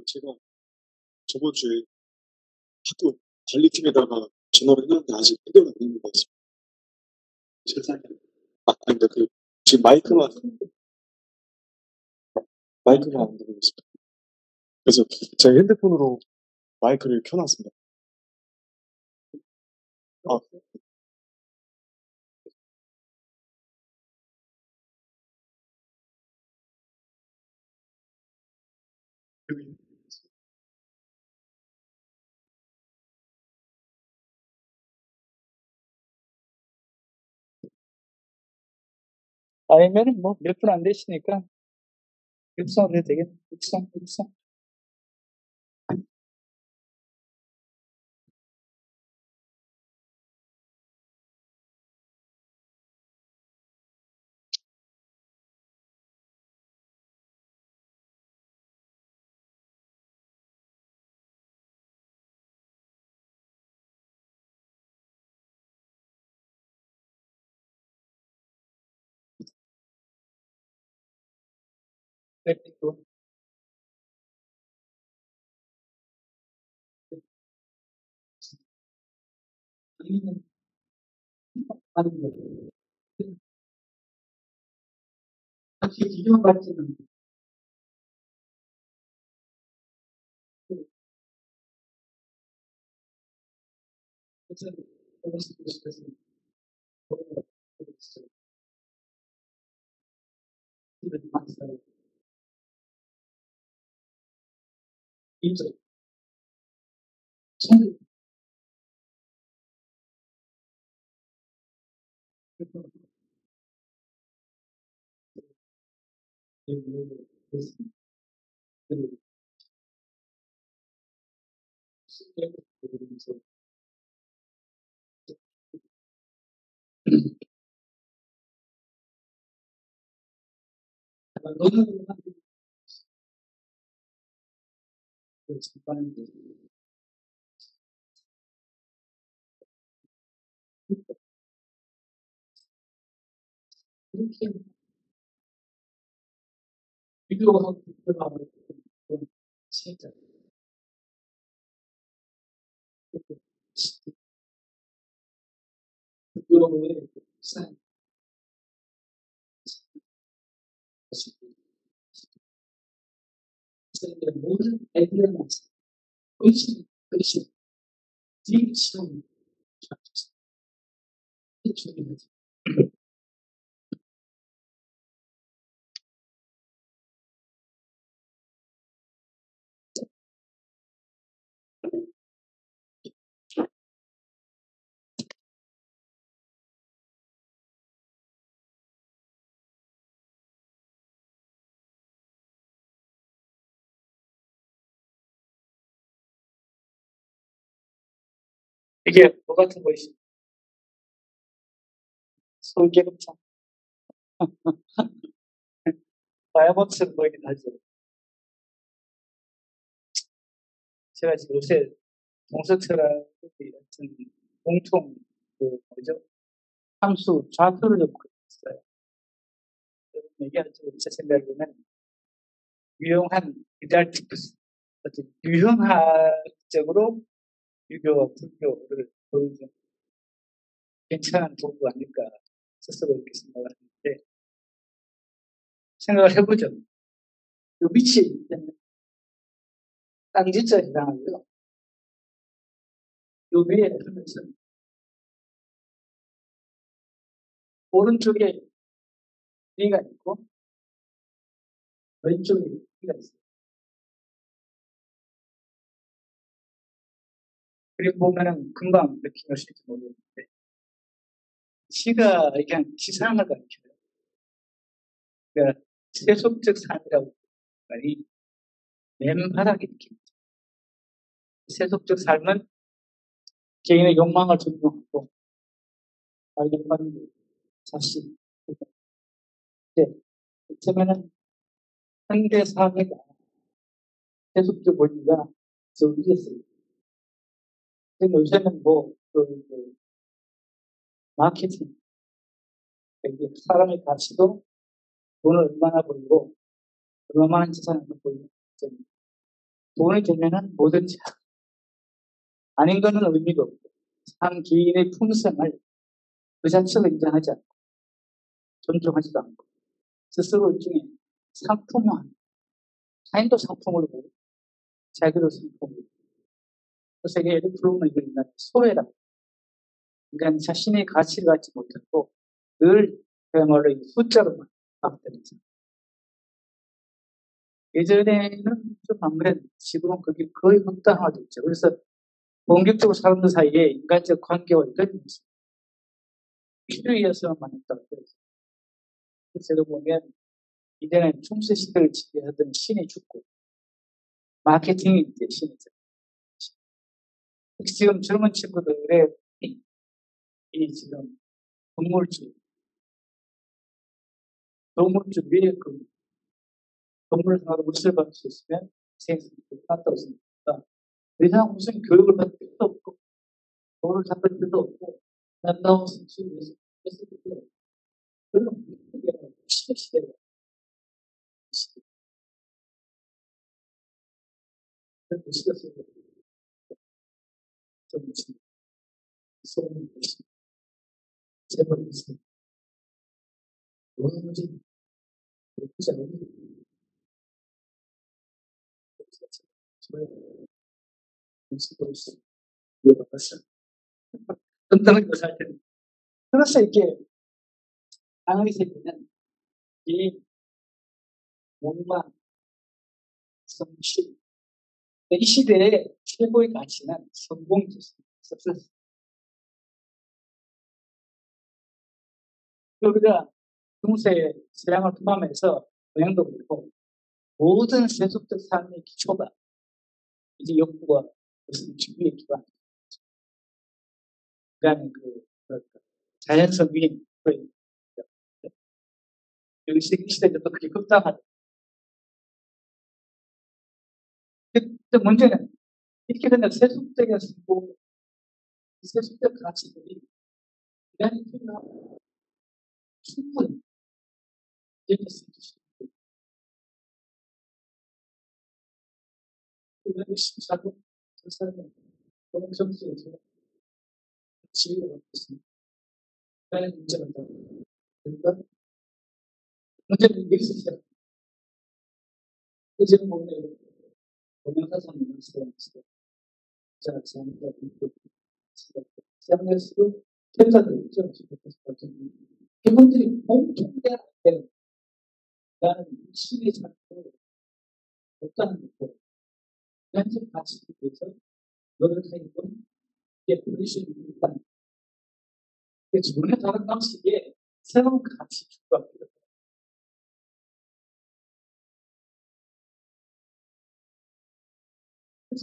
제가 저번 주에 학교 관리팀에다가 전화를 했는데 아직 해결이 안 되는 것 같습니다. 세상에. 아니, 근데 지금 마이크가 안 되고 있습니다. 그래서 제가 핸드폰으로 마이크를 켜놨습니다. 아, 아니면은 뭐 몇 분 안 되시니까 육성으로 해도 되겠네. 육성. 그리고 아니면 하는 거예요. 사실 기존 같지는 그래서 그것을 이제 손을 너는 이렇게 비교하고 들어가면 진짜 비교의 산 모든 아이디어는 의심, 시험, 중요하지. 이게 뭐 같은 거 있어? 서울계급장. 다이아몬드 보이긴 하죠. 제가 지금 요새 동서철학의 어떤 공통, 뭐죠? 함수, 좌표를 좀 그렸어요. 얘기하죠. 제 생각에는 유용한 디달틱스, 어떤 유형학적으로 유교와 불교를 보여준 괜찮은 도구 아닐까 스스로 이렇게 생각을 하는데, 생각을 해보죠. 요 밑에 있는 땅지자 해당하고요. 요 위에 하면서 오른쪽에 B가 있고 왼쪽에 B가 있어요. 그리고 보면은 금방 느끼실지 모르겠는데 C가 그냥 지상을 가리켜요. 그러니까 세속적 삶이라고 말이 맨바닥에 느낍니다. 세속적 삶은 개인의 욕망을 존중하고 알력받는 자신. 그렇다면은 현대 사회가 세속적 원리가 저 위에 있어요. 요새는 마케팅, 사람의 가치도 돈을 얼마나 벌고 얼마나 많은 재산을 벌고 돈이 되면은 뭐든지 아닌 거는 의미가 없고 한 개인의 품성을 그 자체로 인정하지 않고 존중하지도 않고 스스로 일종의 상품화 타인도 상품으로 보고 자기도 상품으로 보고 그래서 이게 예를 들면 이거 인간의 소외라 인간 자신의 가치를 갖지 못하고 늘 그야말로 숫자로만 막대면서 예전에는 좀 아무래도 지금은 그게 거의 극단화되어 있죠. 그래서 본격적으로 사람들 사이에 인간적 관계와 이런 필요해서만 만났다고 그래서 제가 보면 이제는 중세 시대를 지배하던 신이 죽고 마케팅이 이제 신이죠. 지금 젊은 친구들의 이 지금 동물주 위에 그 동물 생활을 물질 받을 수 있으면 생생히 끝났다고 생각합니다. 더 이상 무슨 교육을 받을 필요도 없고 돈을 갚을 필요도 없고 남다운 성취를 위해서 했을 필요도 없고 그런 시대가 그런 시대가 좀 소문이 있습니다. 제법 있습니다. 뭐든지 그렇지 않으면 정말 음식도 없이 이어받았어요. 어떤 것을 할 때는 그래서 이렇게 당연히 생기는 이 욕망, 성취 이 시대의 최고의 가치는 성공이었습니다. 석세스. 우리가 중세 서양을 포함해서 동양도 그렇고 모든 세속적 삶의 기초가 이제 욕구와 무슨 기부의 기반. 그다음에 자연성 위인 여기 시대도 또 그게 극단하다. 근데 문제는 이렇게 되면 세속적인 성공, 세속적 가치들이 인간이 필요하고 충분히 이해했을 수 있고 그걸 심사도 저 사람은 너무 점수에서 지위를 받고 있습니다. 인간의 문제가 있다고. 그러니까 문제는 여기서 시작합니다. 지금 보면 동영상을 말씀드렸어요. 자, 지향할수록 편자들 있죠. 그분들이 공통돼야 되는 나는 신의 작품을 못하는 거고 현실 가치에 대해서 노력하는 이게 분리시는 일단 전혀 다른 방식의 새로운 가치 추구합니다.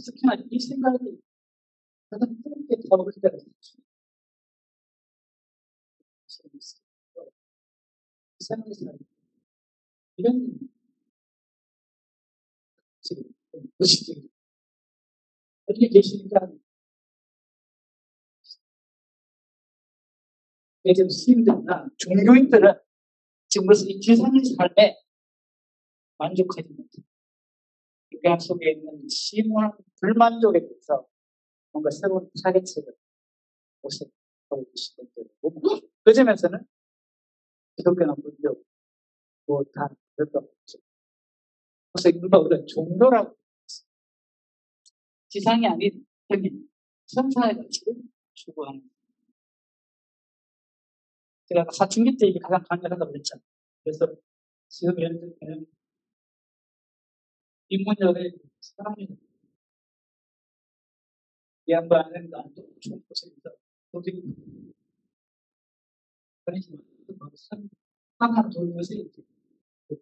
특히나 이 생각이 가장 뜨겁게 타오를 때가 있습니다. 이 생각에서 이런 지금 의식적인 이렇게 계시니까 예전 스님들이나 종교인들은 지금 벌써 이 지상의 삶에 만족하지 못해요. 인간 속에 있는 심오한 불만족에 대해서 뭔가 새로운 타겟책을 모색하고 계신 분들 그 점에서는 기독교나 불교 뭐다 그럴 거 없죠. 그래서 이른바 우리가 종교라고 지상이 아닌 여기 천사의 가치를 추구하는 제가 사춘기 때 이게 가장 강렬하다고 그랬잖아요. 그래서 지금 예를 들면 인문열의 사람이 이 양반은 나도 좋은 곳에서 도저히 그러지만 하나 돌면서 이렇게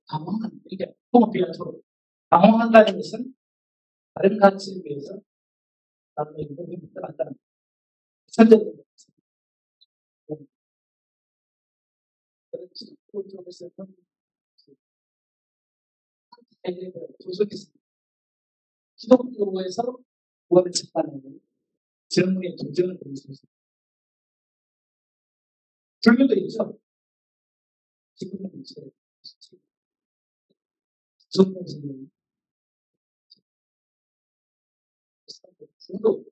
방황하는 이게 호흡비라서 방황한다는 것은 다른 가치에 비해서 다른 의미를 따랐다는 선제된 그런 쪽에서는 도서있습니다. 기독교에서 구원을 찾다는 질문에 도전을 드릴 수 있습니다. 불교도 있죠. 지금은 이제 성공선생님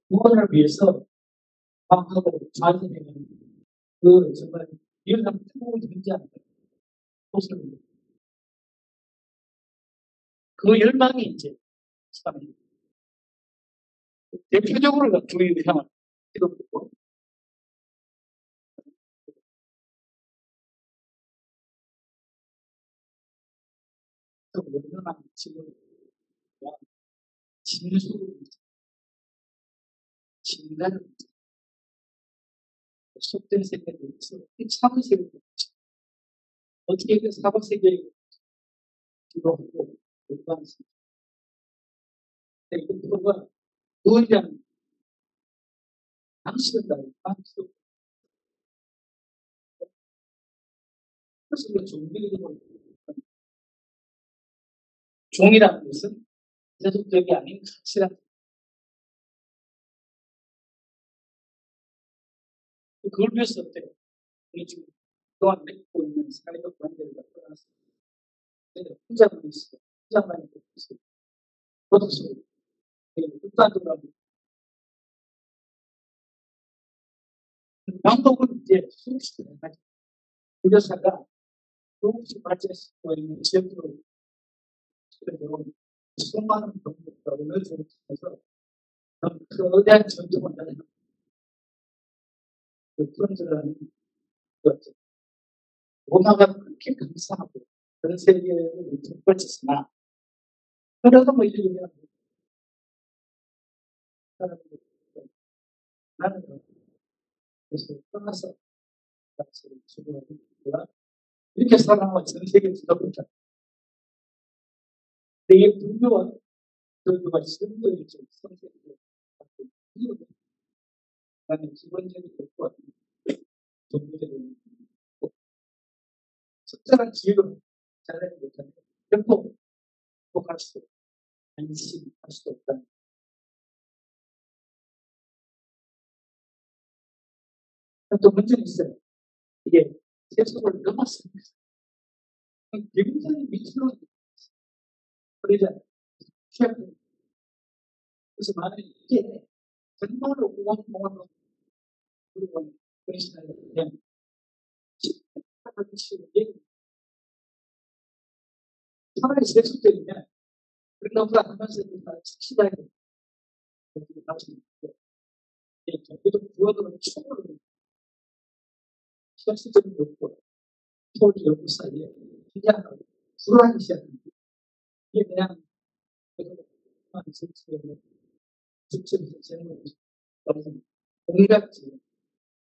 구원을 위해서 하고 좌절되는 그 정말 이런 풍을 존재하는 모습입니다. 그 열망이 이제 참 대표적으로 주의 향을 기도하고 또 얼마나 지금 진수를 진단을 속된 세계에 대해서 참은 세계에 어떻게 그 사박세계에 기도하고 열망했습니다. 이 기도가 무엇이냐면 당신은 나를 방수 그래서 우리가 종교를 종이라는 것은 세속적이 아닌 가치라는 그걸 위해서 어때요? 우리 지금 그동안 맺고 있는 사회적 관계를 떠나서 혼자만 있어요. 혼자만 있어요. 도덕적으로 극단적으로 방법은 이제 수없이 다양하죠. 의료사가 수없이 발전시키고 있는 지역으로 수많은 병력과 의료사를 통해서 거대한 전쟁을 하는 그런들은 로마가 그렇게 감사하고 그런 세계를 덮어졌으나 그래도 뭐 이렇게 나는 그래서 떠나서 같이 수고하고 이렇게 사랑하고 전 세계를 덮었다. 이게 불교와 불교가 전도의 좀 선택을 갖고 이유는 나는 기본적인 것과 종교적인 적절한 지혜로 잘하지 못하면 결코 행복할 수 안심할 수 없다. 또 문제는 있어요. 이게 세속을 넘었습니다. 굉장히 밑으로 그러잖아요. 그래서 만약에 이게 정말로 공원공원으로 그리고 그런 시간에 그냥 차라리 세속적이면 그런 것보다 하면서 시간이 나중에 정교적 구원으로 충분히 현실적인 욕구, 소리 욕구 사이에 그냥 불안이 시작합니다. 이게 그냥 직접에서 제목을 온갖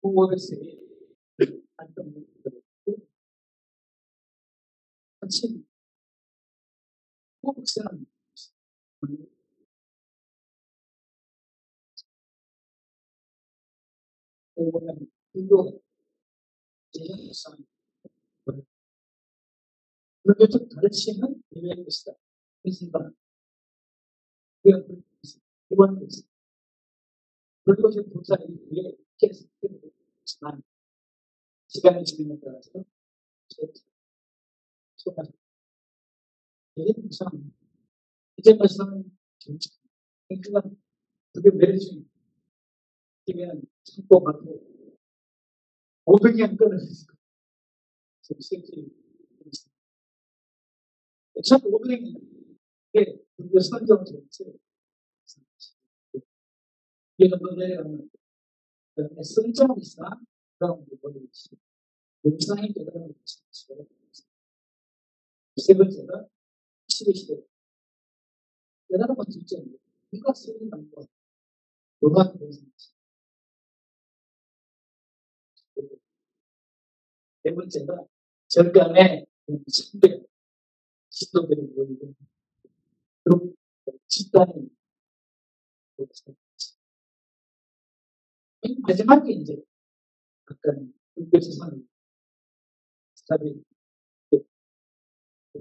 후보들이 안정을 같이 호흡세는 보면 불교 제정상 불교적 가르침은 이외의 것이다. 그래서 이번 것은 불교적 도사의 위에 계속 되지만 시간이 지남에 따라서 소화를 예전부터 이제부터는 정치 그러니까 그게 매력이 되면 참고 받고 500년 끊어내서 세계 1500년 이게 불교 선정 정치 이게 뭐냐면 선정 이상 그다음 뭐지 영상이 되는 세 번째가 시대 대단한 건 진짜 누가 쓰는 거 누가 보는 네 번째가 절간에 선배 지도들이 모이고 그리고 집단이 마지막에 이제 약간 불교 세상을 스타일이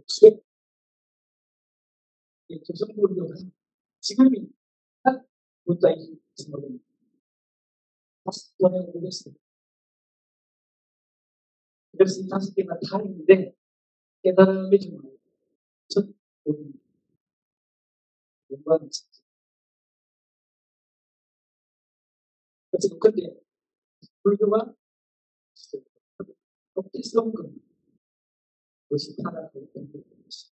수액 조선불교가 지금이 딱 문자이 생각은 5번에 오겠어요. 그래서 이 5개가 다 있는데 깨달음이 좀 첫 영광이 있습니다. 그래서 근데 불교가 어깨성 것, 그것이 하나고 있던 것이.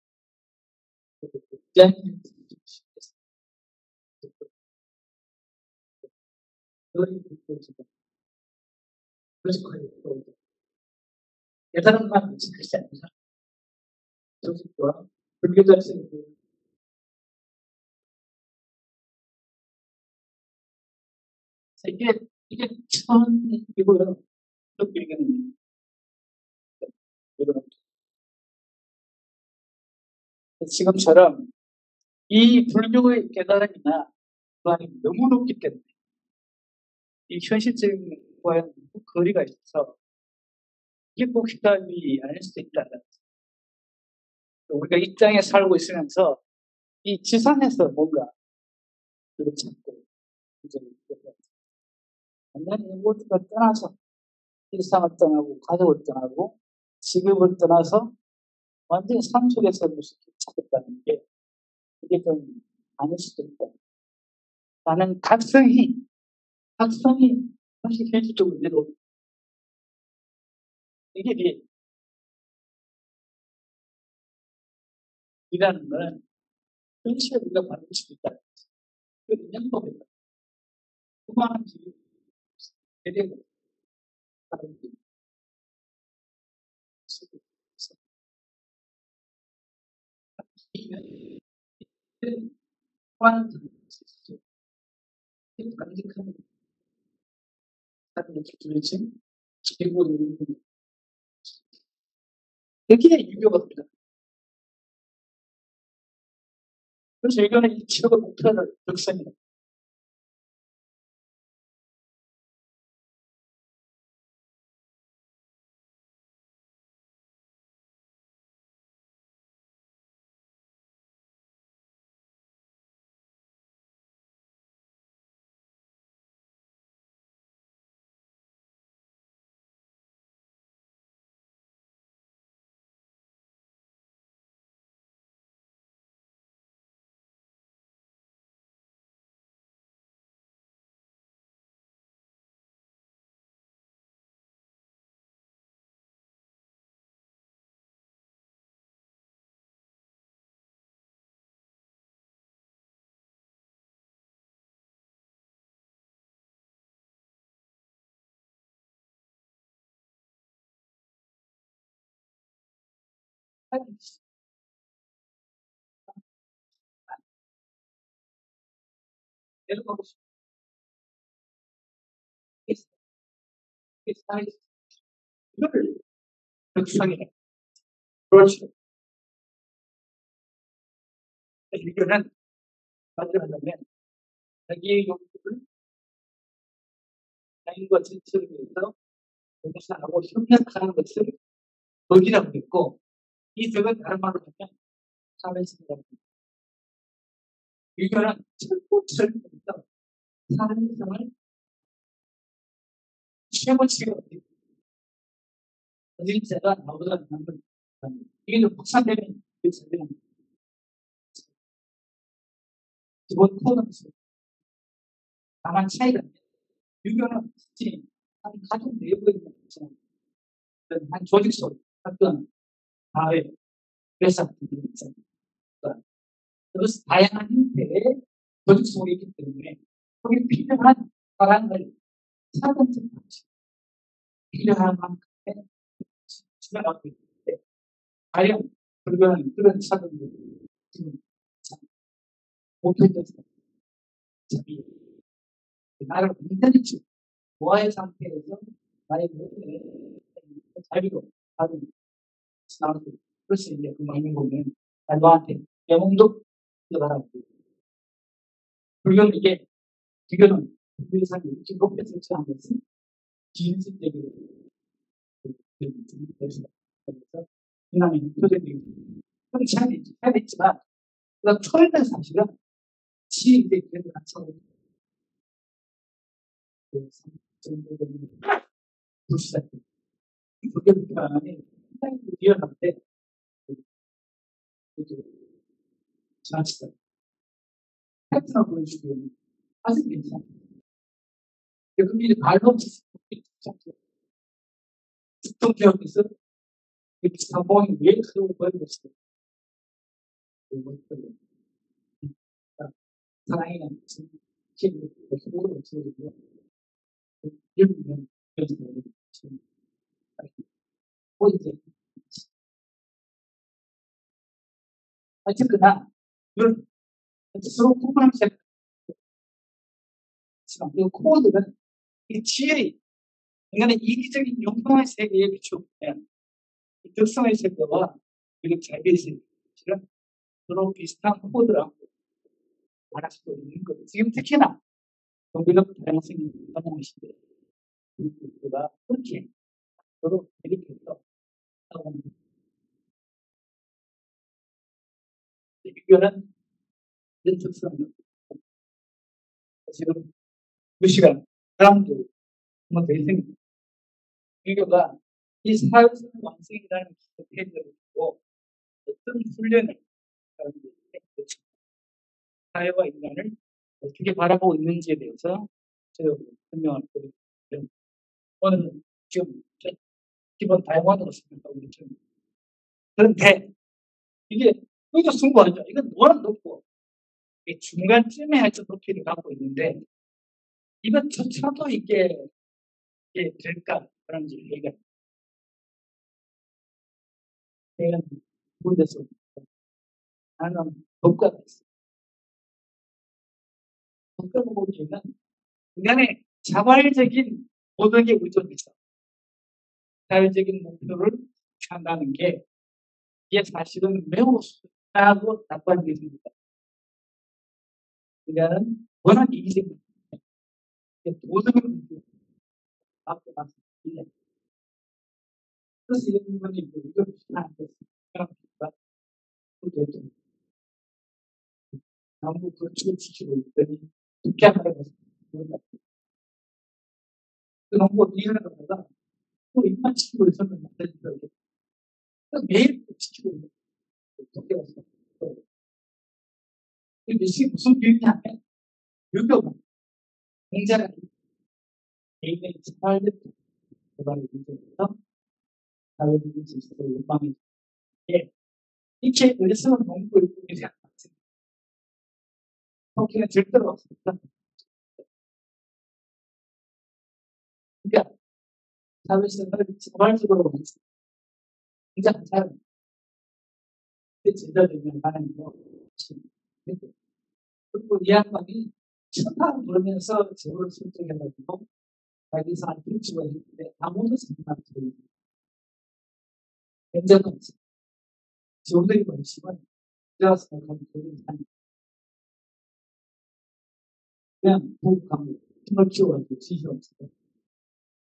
너희 불교지가 그것이 또 깨달은 만 그렇지 않나? 조직과 불교자식 이게 처음이고요. 또 얘기는 지금처럼 이 불교의 깨달음이나 그안이 너무 높기 때문에 이 현실적인 거와는 거리가 있어서 이게 복잡이 아닐 수도 있다는 거죠. 우리가 이 땅에 살고 있으면서 이 지상에서 뭔가 그걸 찾고 이제 완전히 모두가 떠나서 일상을 떠나고 가족을 떠나고 직업을 떠나서 완전히 산속에서 무슨 찾겠다는 게 이게 좀 아닐 수도 있다. 나는 각성이 사실 현실적으로 내려 이게 이라는 건 현실에 우리가 받을 수도 있다. 그 인연법이다. 그만한 지금 대대가 다른 게 있어. 이는 그만한 지금 있어. 간직하는 사람의 기준이지 기본은 여기에 유교가 없다. 그래서 이거는 이 지역의 목표를 역선이다. 예를 들어 이거를 역선이다. 그렇죠. 유교는 만들어내면 자기의 욕구를 자인과 질서를 위해서 공사하고 협력하는 것을 덕이라고 했고 이 덕은 다른 말로 하면 사회성이라고 합니다. 유교는 철부처럼부터 사회성을 최고치가 어딜자가 나보다 남은 이게 좀 확산되면 되면 기본 코드는 다만 차이가 유교는 특히 한 가족 내부에 있는 한 조직 속 어떤 사회 회사 같은 게 있습니다. 그래서 다양한 형태의 조직 속에 있기 때문에 거기 필요한 사람을 사전적 방식 필요한 만큼의 지나가고 있는데 과연 불교는 그런 사전들이 지금 못해져서 자기 나를 완전히 노아의 상태에서 나의 모든 자비로 받은 나한테 그래서 이제 그 많은 보면 너한테 영웅도 들어가라고 불교는 이게 불교는 불교상 이렇게 높게 설치한 것은 기인식적으로 그래서 인간의 표적이 그런 차이도 있지만 그다음 초월된 사실은 지인들이 그래도 같이 정도 되는 불시작 불교 비판이 상당히 위험한데 지나치다 팩트나 보여주기에는 아직 괜찮아요. 그게 말로 스톤기업에서 사모이 왜 그런 걸 했어요? 사랑이라는 것은 힘을 힘으로 주어지고 열면 지금 포인트. 어쨌거나 이걸 서로 구분하지 않지만 이 코드는 이 지혜의 인간의 이기적인 욕망의 세계에 비추면 이 특성의 세계와 그리고 자비의 세계는 서로 비슷한 코드라고 말할 수도 있는 거죠. 지금 특히나 동비적 다양성이 가능한 시대에 우리가 그렇게 서로 대립해서 하고 있는 이거는 이런 특성을 지금 그 시간 사람들 한번 더 생깁니다. 이거가 이 사회성 완성이라는 기회를 두고 어떤 훈련을 사회와 인간을 어떻게 바라보고 있는지에 대해서 제가 설명을 드리겠습니다. 오늘 지금 기본 다양화으로 생각하고 있죠. 그런데 이게 여기서 승부하죠. 이건 너무 높고 중간쯤에 하여튼 높이를 갖고 있는데 이것조차도 이게 될까 그런지 얘기가 내가 문제서 나는 법과가 있어. 법과 보기에는 인간의 자발적인 모독에 의존해서 자발적인 목표를 취한다는 게 이게 사실은 매우 순하고 나쁜 일입니다. 인간은 워낙 이기적인 모든 걸 앞에 가서 그래서 이런 부분이 이걸 안 됐습니다. 그래도 남부 그쪽을 지키고 있더니 국가를 해서 그 농구 이해를 하다가 또 입만 지키고 있었는데 매일 지키고 있는 국가가 있어. 이게 무슨 비유냐면 유교가 굉장히 개인의 자발적 개발을 위해서 사회적인 질서를 욕망이 이렇게 의성을 농구를 꾸미지 않았습니다. 토끼는 절대로 없습니다. 그러니까 사회생활을 자발적으로 했습니다. 굉장히 잘 제자되면 하나님으로 그리고 이 양반이 천당 돌면서 저를 설정해가지고 자기서 안 필치고 했는데 아무도 생각 안 들어요. 굉장히 없어요. 지원들이 벌시면 제가 생각하는 그런 상 그냥 부부하고 힘을 키워가지고 지시 없어요.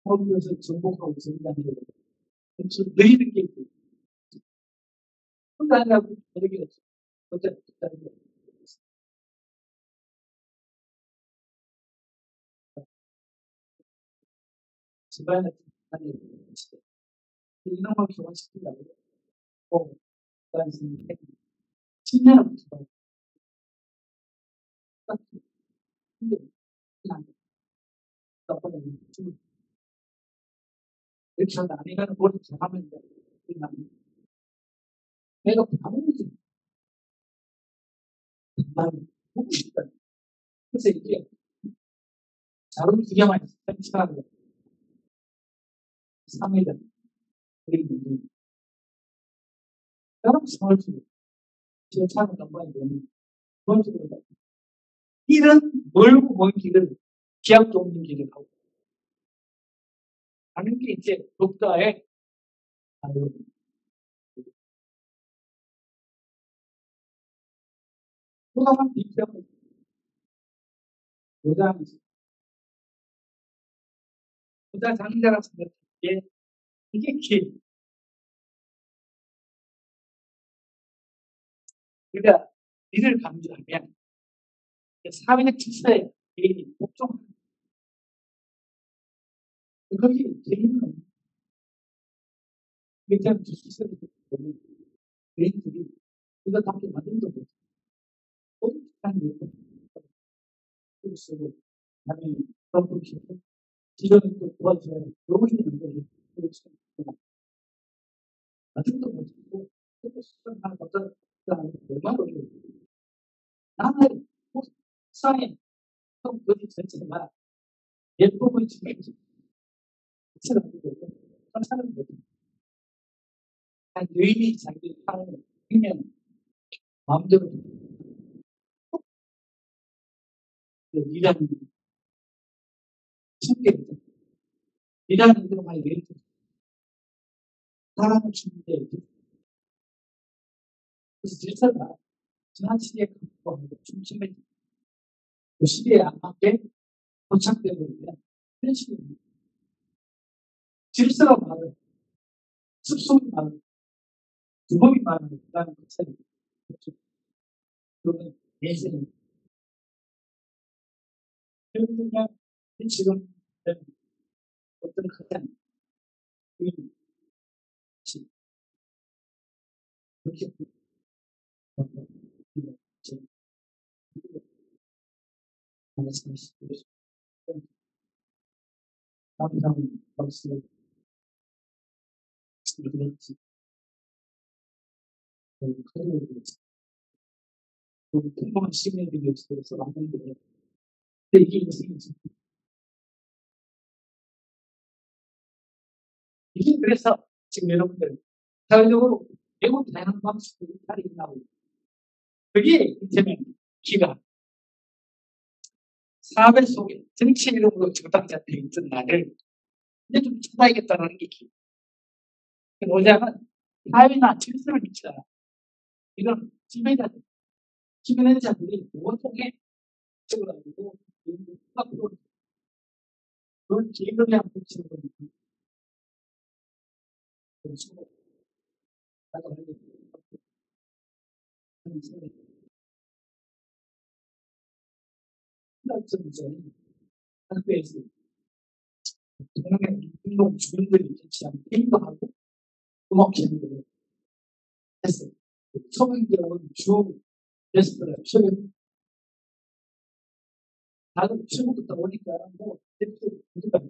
거기에서 정복하고 정리하는 게 너희는 게 있고 혼자 하냐고 모르게 됐어. 어쨌든 집안에 하는 이놈을 교환시키려고 꼭 그런 생각이 10년부터 근데 그냥 너보다 좀 이렇게 하다 내가 뭘 잘하면 돼. 그냥 내가 바보지. 정말 보고 싶다. 그래서 이게 자론 두 개만 있으면 3일은 그리고 여러 상을 주고 지금 차는 넘어야 되는 그런 식으로 이런 멀고 먼 길을 기약도 없는 길을 가고 가는 게 이제 독자의 자유. 소상한 비평을 보다 장자라 생각해 이게 길. 그러니까 이를 강조하면 사회적 질서에 개인이 복종하는 거기 개인은 굉장히 질서를 보는 개인들이 이거 밖에 만든 적도 없고 한 일을 쓰고 나중에 그런 분이 지금 또 도와줘야 너무 힘든데, 나중도 못하고, 또 수술 하나 받다, 얼마나 어려워. 나는, 세상에, 거기 전체가 예법을 지키지. 그 사람들도, 한 사람들도, 한 여인이 자기 삶을 그냥 마음대로 일하는, 숨겨있다. 일하는 데만 여인, 사람을 주는데, 그래서 질서가 지난 시대에 갖고 중심을 그 시대에 안 맞게 고착되고 있는 그런 시대입니다. 질서가 많은, 습성이 많은, 규범이 많은 그런 것을 그런 예전입니다. 그러면 지금 어떤 가장 그렇게 말씀하시고 남편 박수 드렸지. 가족을 위해서 평범한 시민들을 위해서 만든데 근데 이게 인생이지. 이게 그래서 지금 여러분들 사회적으로 매우 다양한 방식들이 나오고 그게 이제는 기가 사회 속에 정치 이름으로 정당자들이 있던 나를 이제 좀 찾아야겠다는 게 기. 뭐냐면 사회나 질서를 지키잖아. 이런 지배자들, 지배자들이 보통의 책을 가지고 그런 계급에 한 붙이는 거니까. 나도 하는 좀 전에 학교에서 동네 운동 주민들이 같이 게임도 하고 음악 기능도 했어요. 초등교원 주 게스트를 최근 나도 친구부터 오니까 뭐 대표 누가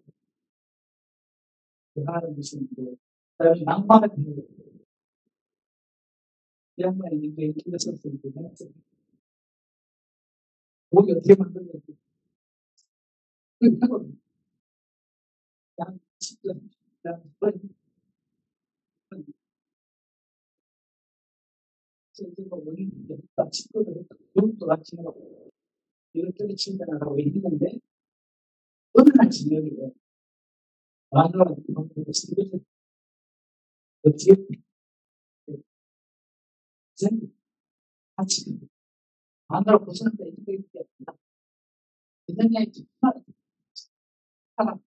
하는 무슨 그다음에 낭만을 배우고 이 양반이 이게 길었었을 때 목이 어떻게 만들었는지 그 하거든요. 양 10점, 양 10번, 이거 원인이 있다. 친구들 했다. 욕도 같이 하고 이것저것 친다라고 했는데 어느 날 저녁에 마누라가 보고 집에서 어떻게 같이 마누라 고생한다 이거 이렇게 세상에 사람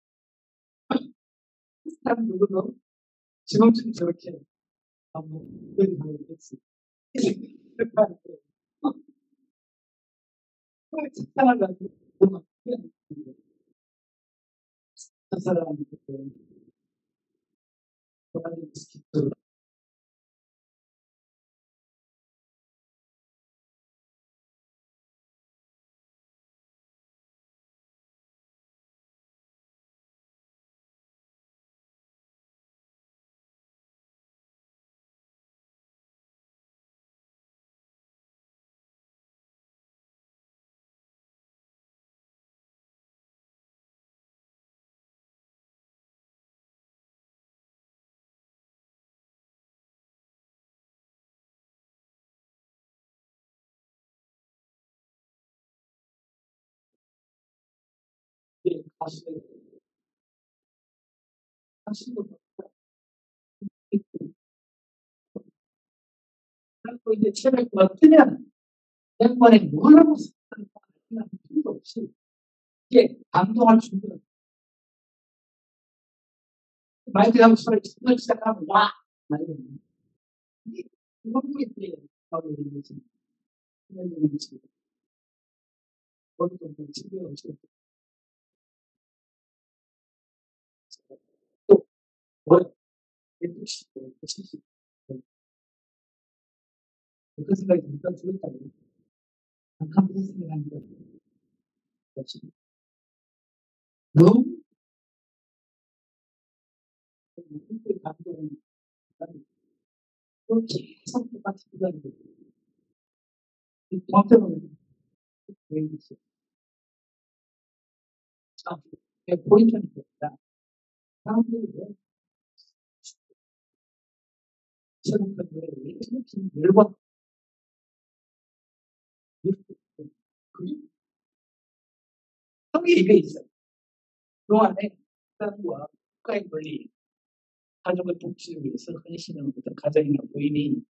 사람 누구도 지금쯤 저렇게 한번 그런 말을 했어. 사람가지고 보면 그 사람한테 도와줄 수 있도록 가수들 하시고 그리고 이제 체력이 어떠면 양반에 뭘 하고 있었는지 필요도 없이 이게 감동할 준비가 마이크하고 소리 듣기 시작하면 와! 말이거든요. 이게 그런 게 하고 있는 거지. 그런 게 있지. 어느 정도 준비가 없이 또 뭐, 예쁘시, 예쁘시. 그 생각이 잠깐 들었다고. 잠깐 무슨 생각이 하는 거지. 너무 특별히 감동은 또 계속 똑같이 부담이 되고 이 정점은 왜 있어요? 자, 포인트는 뭐냐? 사람들이 왜 최근까지 왜 이렇게 열받고 그게 있어요. 그동안에 국가와 국가의 권리, 가족의 복지를 위해서 헌신하는 어떤 가정이나 부인이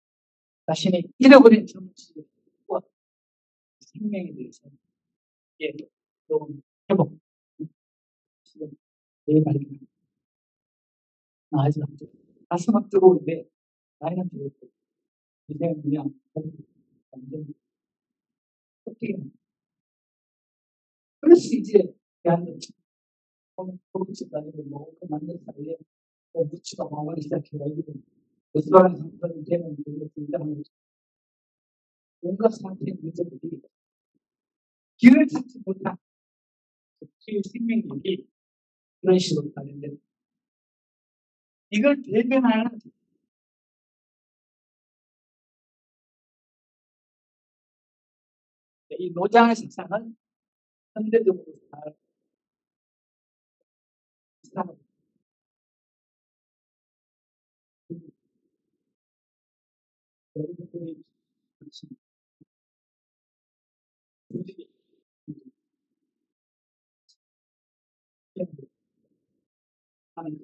자신의 잃어버린 정치와 생명에 대해서 또 회복, 지금 내 말이 아직 안 돼. 가슴은 뜨거운데 나이는 들었고 이제는 그냥 완전 어떻게 그래서 이제 대한민국 법치 다니고 뭐그 만든 사이에 묻지가 망하기 시작해가지고 거짓말하는 상태는 되면 그게 등장하는 온갖 상태의 문제들이 길을 찾지 못한 그 생명력이 그런 식으로 가는데 이걸 대변하는 이 노장의 세상은 현대적으로 잘 비슷하고 여러분들이 하는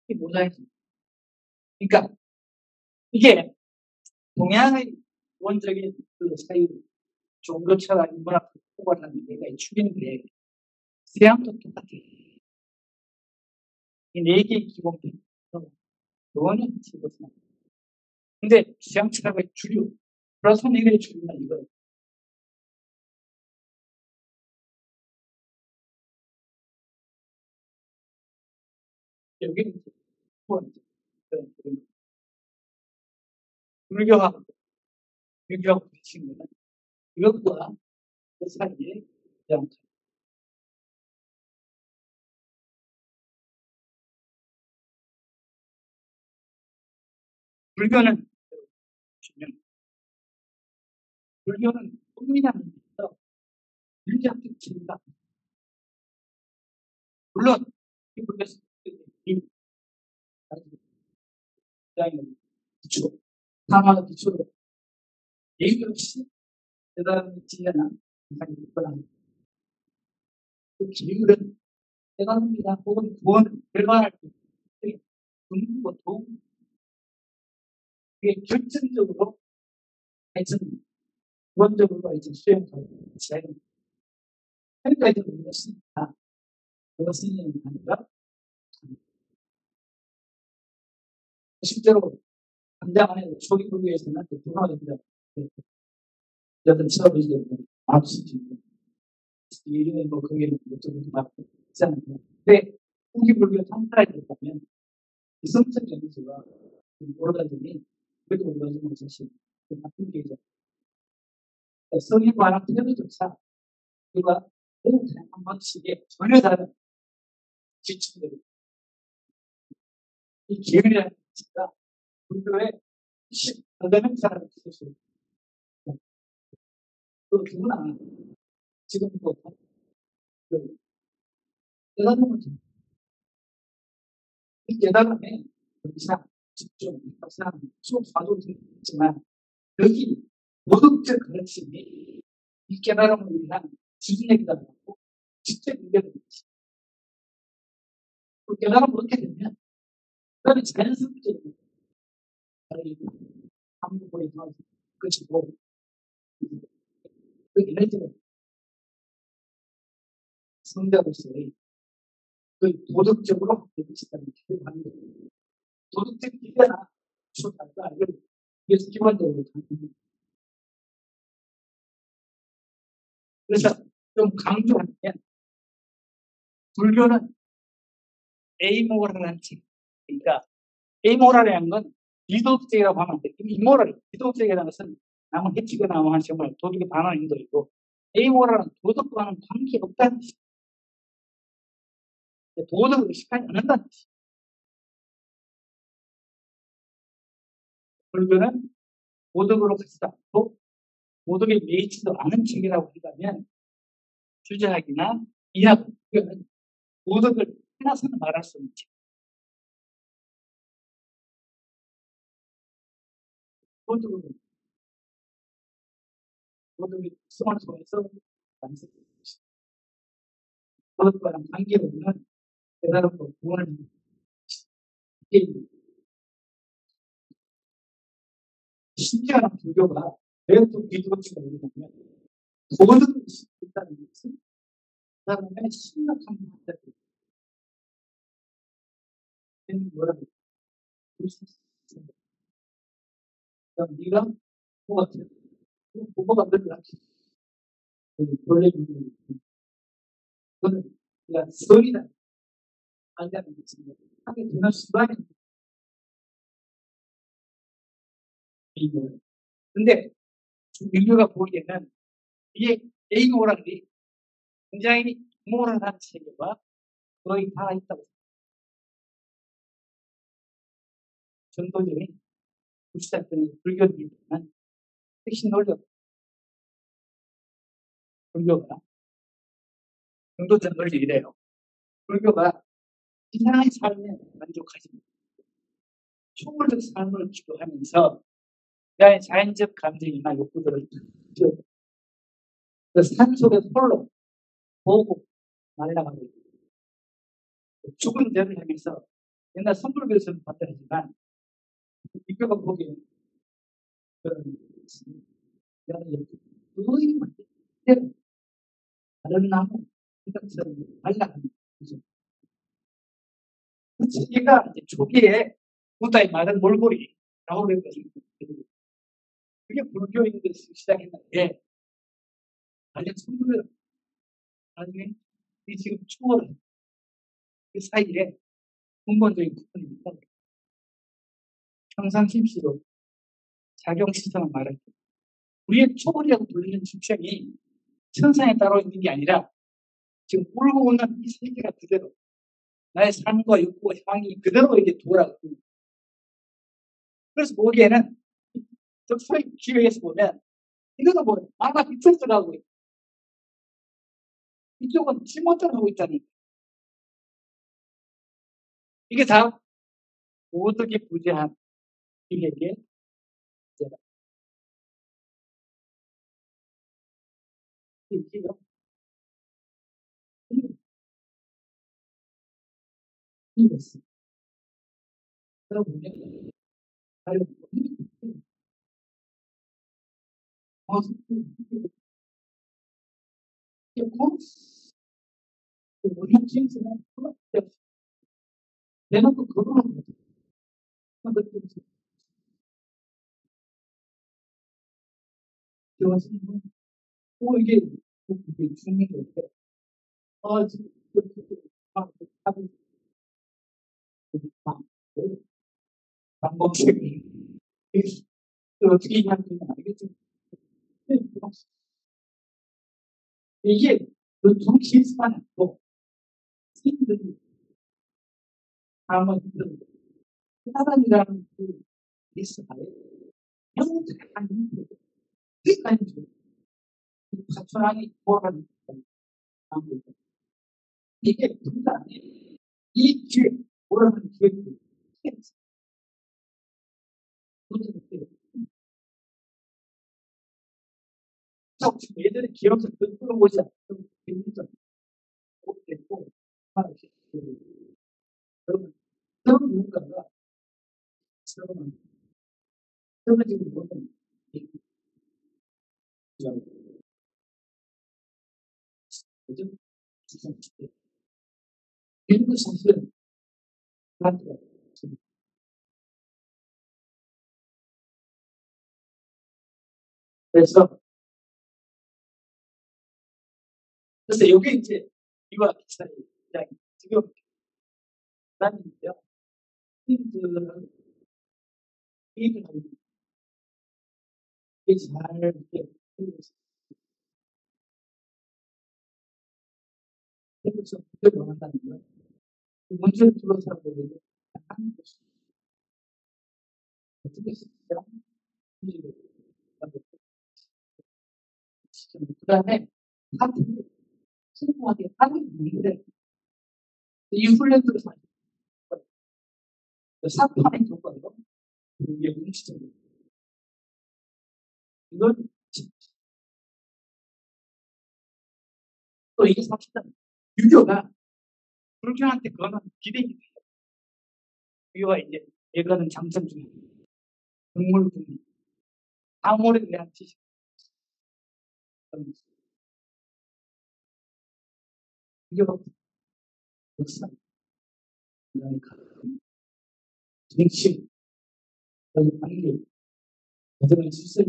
이 모자이크. 그러니까 이게 동양의 원적인 그 사유 종교체가 인문학 포괄하는 데가 축인데 서양도 똑같아요. 이 네 개의 기본기 너는 집어서 근데 서양 철학의 주류 플러스 이거의 주류는 이거예요. 여기는 두 번째 불교하고 유교하고 부딪히는 거는 이것과 그 사이에 대한 불교는 불교는 은밀한 의미에서 윤리학적 진리가 물론 이 불교 기초 상황의 기초로 예의 없이 대단한 진리나 인상이 있거나 그 기율은 대단합니다. 혹은 구원을 결과할 때 돕고 도움 그게 결정적으로 하여튼 기본적으로 이제 수행하고 지향을 현재까지 이뤘으니까 그것은 아니라 실제로 당장 안에 초기 부위에서는 그 분화된다. 여든 처음에 이제 압수지고 이름이 뭐 그게 뭐좀 맞잖아요. 근데 후기불교 상타에 들어가면 이성적 에너지가 오르가즘이 그래도 오르가즘은 사실 같은 게죠. 성인 관한 태도조차 우리가 매우 다양한 방식의 전혀 다른 지침들 이 계율이라는 자체가 불교의 훨씬 대단한 사람을 있었어요. 또 누구나 지금 뭐 깨달은 거죠. 이 깨달음에 의사, 집중, 협상, 수업 사도 있지만 여기 모독적 가르침이 이 깨달음을 위한 기준액이다 보고 직접 연결되는 것이. 그 깨달음을 얻게 되면 그다음에 자연스럽게 한국어에 나와서 그치고 그 에너지를 성자로서의 그 도덕적으로 바뀔 것이라는 기대를 하는 거예요. 도덕적 기대나 추가가 이게 기본적으로 가는 그래서 좀 강조하면 불교는 에이모랄한 책. 그러니까 에이모랄이라는 건 비도덕적이라고 하면 안 돼. 이모랄, 비도덕적이라는 것은 남을 해치거나 하는 정말 도덕의 반환 인도이고 에이모랄은 도덕과는 관계없다는 뜻이에요. 도덕을 의식하지 않는다는 뜻이에요. 불교는 도덕으로 가지도 않고 도덕에 매이지도 않은 책이라고 한다면 주제학이나 이학 이거는 도덕을 하나서는 말할 수 없는 책. 도덕의 특성을 통해서 완성된 것이다. 도덕과는 관계없는 깨달음과 구원을 이루는 것이다. 신기한 불교가 왜 또 비도덕치가 되냐면 도덕을 있다는 것은 그 사람의 심각한 문제를 뭐라고 그럼 네가 뭐가 돼? 뭐가 만들까? 원래 그거는 네가 선이다 아니라는 것은 하게 되는 수단이 있는. 근데 민교가 보기에는 이게 에이고라는 굉장히 모랄한 세계가 거의 다 있다고. 전도적인 불시작되는 불교들이 보면 핵심 논리가 불교가 전도적 논리 이래요. 불교가 이상의 삶에 만족하지 못하고 초월적 삶을 기도하면서 나의 자연적 감정이나 욕구들을 그 산 속에 홀로 보고 날아가고 있고 죽은 죄를 향해서 옛날 선불교에서는 받들었지만 이교가 보기에는 그런 거의 다른 나무 이것처럼 날아가는 거죠. 그 세계가 초기에 부다의 말은 몰골이라고 그랬거든요. 그게 불교인 것을 시작했는데 나중에 선불교 나중에 이 지금 초월한 그 사이에 근본적인 부분이 있다. 평상심시로 작용시성을 말할 때 우리의 초월이라고 불리는 집착이 천상에 따로 있는 게 아니라 지금 울고 오는 이 세계가 그대로 나의 삶과 욕구와 향이 그대로 이게 돌아가고 그래서 보기에는 적소의 기회에서 보면 이거는 뭐 아마 빛을 들어가고 있고 이쪽은 지못을 하고 있다니 이게 다 도덕이 부재한 이에게 이게요. 이것은 여러분의 다른 우리 진술은 대놓고 그거는 또 이게 중요한 게 지금 방법을 어떻게 이해하는지 알겠죠? 이게 그두 케이스만 해도 스님들이 다음은 사단이라는 그 리스트에 영원한 끝까지 사천왕이 돌아가는 이게 분단에 이 기회 돌아가는 기회를 예전에 기억을 끌어보지 않고 못했고 여러분 그런 누군가가 쓰러지고 보면 요즘 이런 거 사실은 그래서 여기 이제 이와 비슷한 지금 나는요 스님들은 이게 잘 이렇게 해서 그대로 나간다는 거예요. 문제를 둘러싸고 있는 한 것이 어떻게 시장 인지를 시키는 그 다음에 사람들이 성공하게 하는 있는데 인플루언서를 많이 사탄의 교과로 우리의 음식을 이걸 또 이게 사실은 유교가 불교한테 그거는 기대기 유교가 이제 예가는 장점 중에 동물 분리 사물에 대한 지식 유교가 역사 그러니까 정치 그런 관계 가정의 질서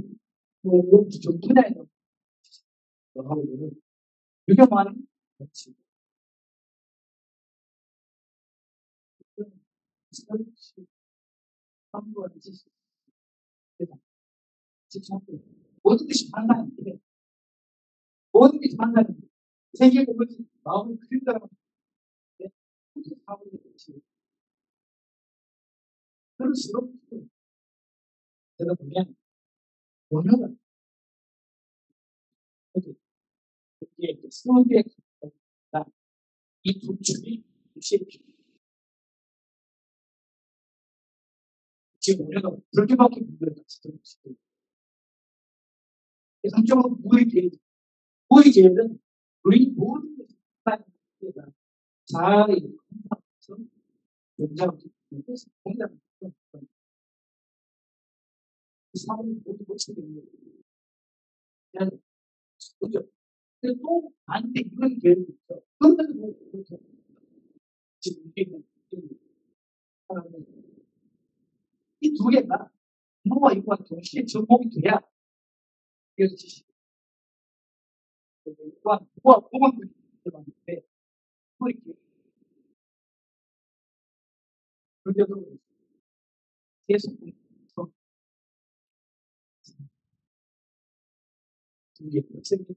뭐 좀 분야에서 하고 있는 유교만 그렇지 설치 함부하는 지식 집착도 모든 것이 판단인데 모든 것이 판단인데 세계 그것이 마음을 그린다라고 하는데 어떻게 사고를 되지 그럴수록 제가 보면 원어가 이게 수업의 이두 축이 지금 우리가 불교밖에 문제를 같이 들고 있어요. 성적으로 무의 계획은 우리 모든 것이 자아의 공상에서 용자로 공자로 그 사람이 모두 고치게 되는 거예요. 그죠? 근데 또 아닌데 이건 계획이 있어. 그런데도 뭐 지금 이게 이 두 개가 무와 이와 동시에 접목이 돼야 이어서 지식. 무와 무만 들어봤는데 또 이렇게 불교도 계속 두 개.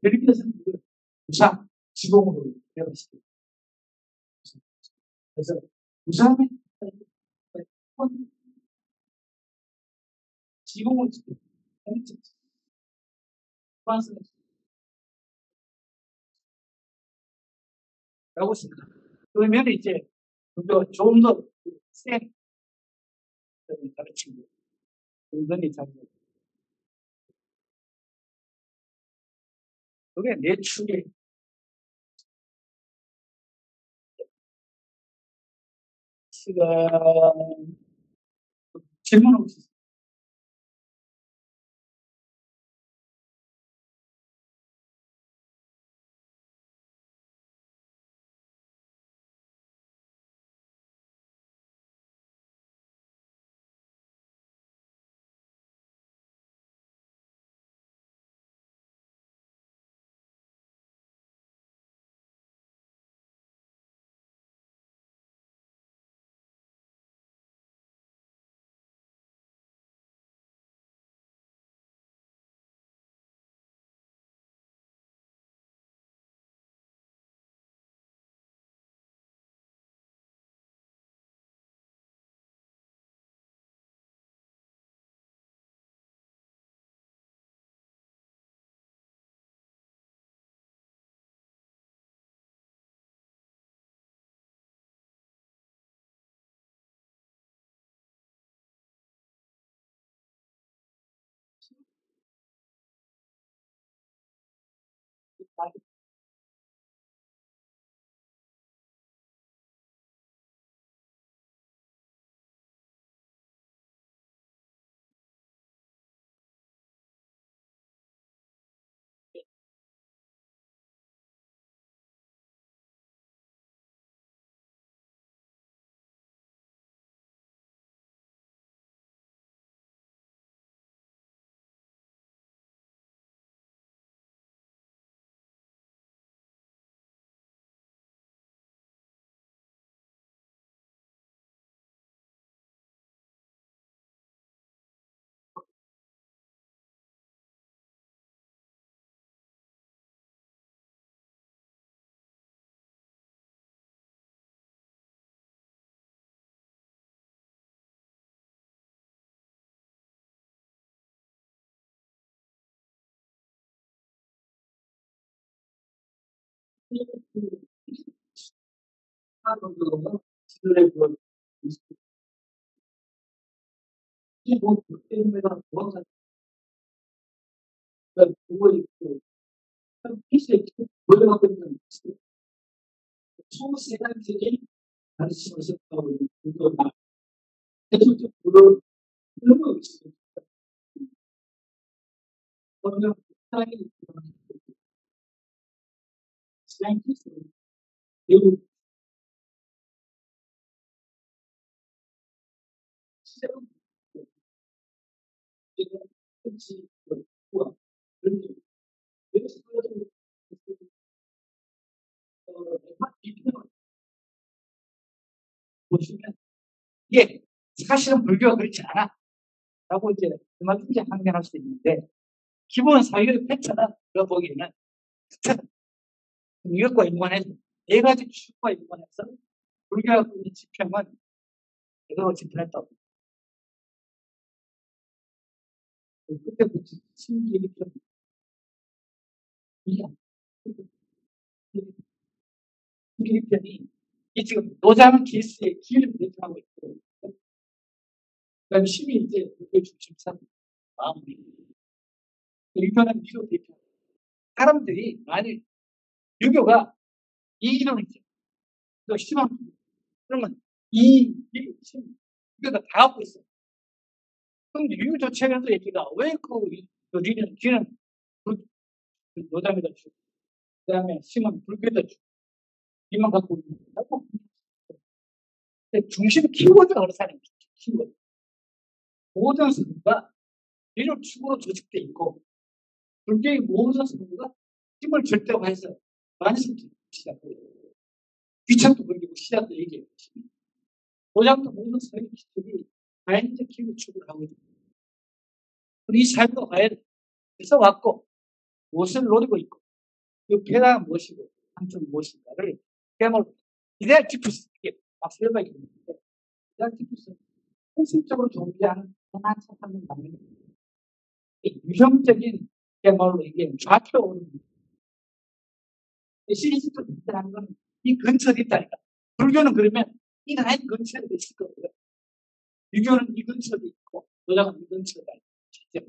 벨기에서는 이걸 무상 지공으로 배워시고 그래서 무상의 지공을 공적 라고 생각합니다. 그러면 이제 좀더 센 가르치고 은근히 잘 그게 내 축의 시간 질문 없이 지도를 이뭐 때문에가 뭐가 보고 있고 피스에 몰려가고 있는 초세단들이 가르치면서 하고 있는 구조가 대중적으로 흐르고 있습니다. 그러면 사람이 사이언티스트 미국 시대로 지금 끝이 우와 그런지 그래서 비평을 보시면 이게 사실은 불교가 그렇지 않아 라고 이제 얼마든지 항변할 수 있는데 기본 사유의 패턴은 제가 보기에는 이것과 연관해서 네 가지 추구와 연관해서 불교가 있는 지평은 제대로 집행했다고. 그때부터 신기일편 신기일편이 이 지금 노자는 기스의 기를 대표하고 있고 그다음에 심이 이제 불교 중심상 마음이 일편은 미로 대표. 사람들이 만일 유교가 이 이론이죠. 또 심한 그러면 이 심, 이거 다 갖고 있어. 그럼 유교 자체에서 얘기가 왜그 리는 귀는 노자에다 주고 그다음에 심은 불교에다 주고 이만 갖고 있는다고. 중심 키워드가 어느 사람이 키워드. 모든 성부가 이런 축으로 조직돼 있고 불교의 모든 성부가 힘을 절대화해서 만성도 시작하고 귀착도 그리고 시작도 얘기해요. 도장도 모든 사회 기술이 자연적 힘을 축을 하고 있습니다. 이 삶도 과연에서 왔고 무엇을 노리고 있고 그 배가 무엇이고 한쪽 무엇인가를 깨물고 이데알티푸스 이게 막 설명이 있는데 이데알티푸스는 현실적으로 존재하는 하나 착한 방법입니다. 유형적인 깨물로 이게 좌표 오는 시리즈도 있다는 건 이 근처에 있다니까. 불교는 그러면 이 라인 근처에 있을 거고요. 유교는 이 근처에 있고 도장은 이 근처에 있다.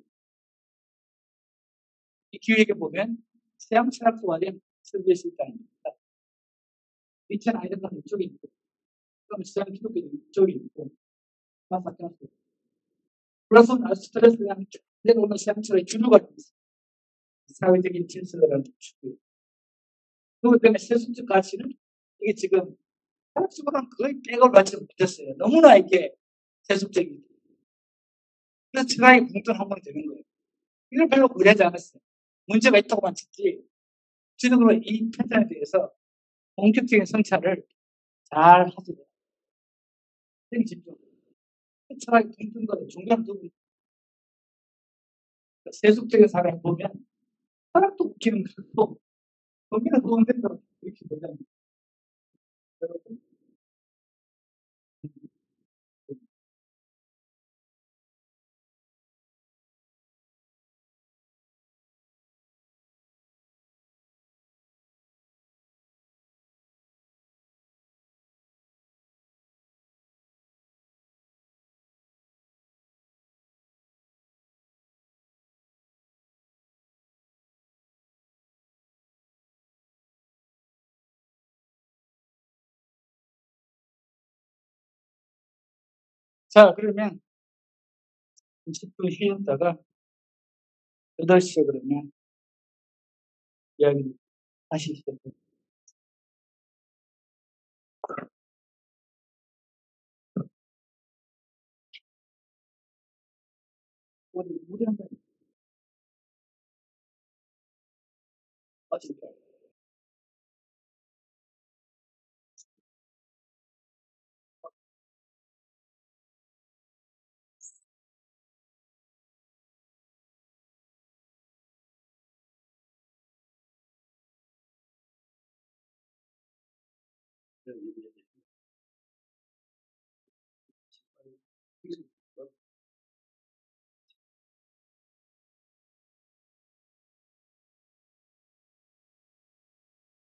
이 기획에 보면 서양 철학과 관련 설계시 있다는 겁니다. 리천 아이들은 이쪽에 있고 그럼 서양 기독교는 이쪽에 있고 마찬가지로 플러스 아스트레스랑 내려오는 서양 철학의 주류가 있습니다. 사회적인 질서를 갖추고 그것 때문에 세속적 가치는 이게 지금 철학적으로는 거의 백을 받지 못했어요. 너무나 이게 세속적이고 그래서 철학이 공존한번 되는 거예요. 이걸 별로 고려하지 않았어요. 문제가 있다고만 찾지 지금으로 이 패턴에 대해서 본격적인 성찰을 잘 하지 돼요. 집중. 철학이 공존과 중간 부분 세속적인 사람을 보면 철학도 웃기는 것도 거기는 도움된다 이렇게 보면 여러분 자 그러면 10분 쉬었다가 8시에 그러면 이야기 다시 시작해요. 우리 한번 마실까요?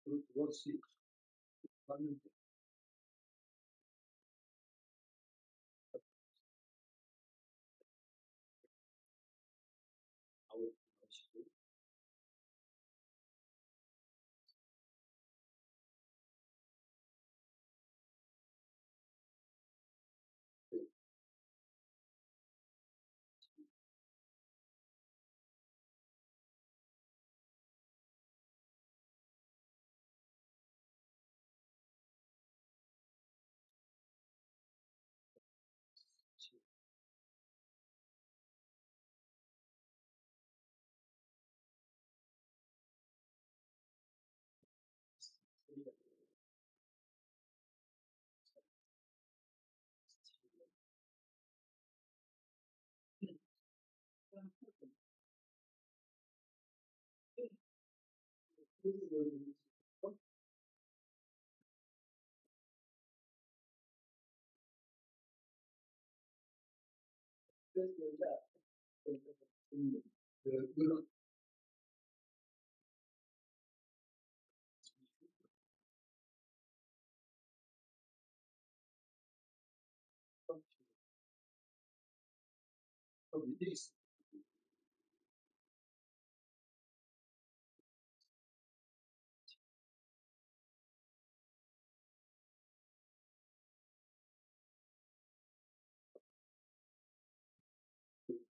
그것이 맞는데. 아우, 마시고.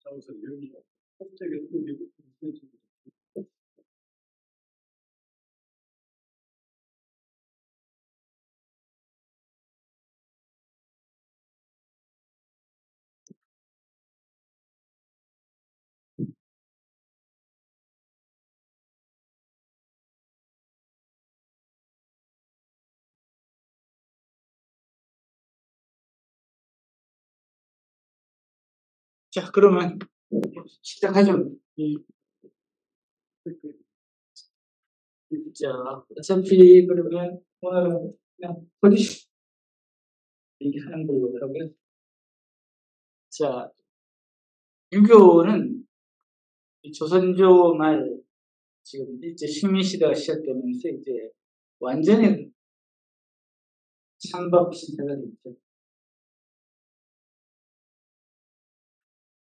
자우서 여기 갑자기 미국 자, 그러면 시작하죠. 자, 어차피 그러면 오늘은 그냥 버리시 이렇게 하는 걸로 하고요. 자, 유교는 조선조 말 지금 일제 식민시대가 시작되면서 이제 완전히 찬밥 시대가 됐죠.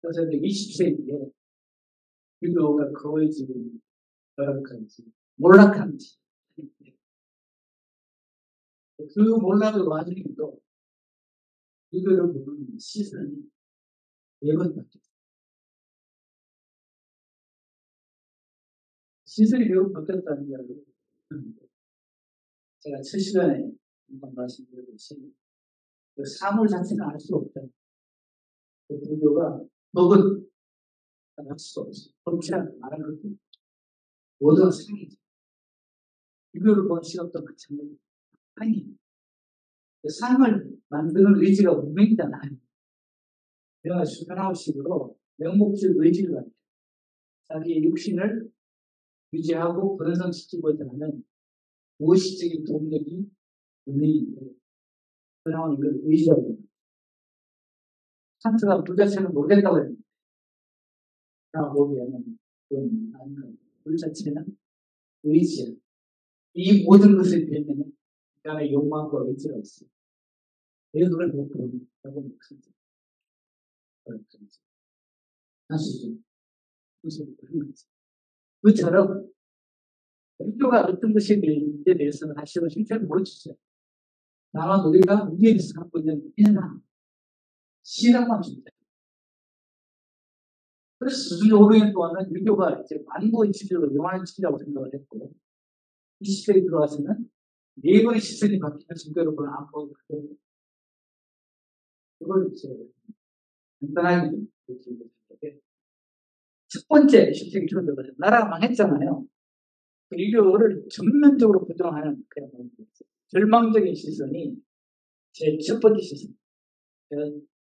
그래서 20세기에 유교가 거의 지금 뭐랄까지 몰락한지 그 몰락의 와중에도 유교를 보는 시선이 매번 바뀌었어요. 시선이 매번 바뀌었다는 걸 제가 첫 시간에 한번 말씀드렸듯이 그 사물 자체는 알 수 없다. 그 유교가 법은 알 수 없어. 법치라는 말하는 것도 모든 상이죠. 유교를 본 시각도 마찬가지예요. 아니, 삶을 만드는 의지가 운명이잖아요. 내가 수변하우식으로 명목적 의지를 갖고 자기 육신을 유지하고 번성시키고자 하는 무의식적인 동력이 운명인데 그 나오는 걸 의지라고 합니다. 칸트가 그 자체는 모르겠다고 했는데 그러나 보기에는 그건 아닌 그 자체는 의지야. 이 모든 것을 배우면 인간의 욕망과 의지가 있어요. 왜 그걸 못 배우냐고 칸트. 사실은 무슨 그런 거지. 그처럼 유교가 어떤 것에 대해서는 사실은 실제로 모르겠어요. 다만 우리가 우리에서 갖고 있는 인상, 시각만 줍니다. 그래서 수준 500년 동안은 유교가 이제 만고의 지표로 영원한 지표라고 생각을 했고, 20세기 들어와서는 네 번의 시선이 바뀌는 순간으로 그걸 안 보고 그때 그걸 이제 간단하게 얘기했는데 첫 번째 20세기 초에 들어서 나라가 망했잖아요. 그 유교를 전면적으로 부정하는 그런 절망적인 시선이 제 첫 번째 시선.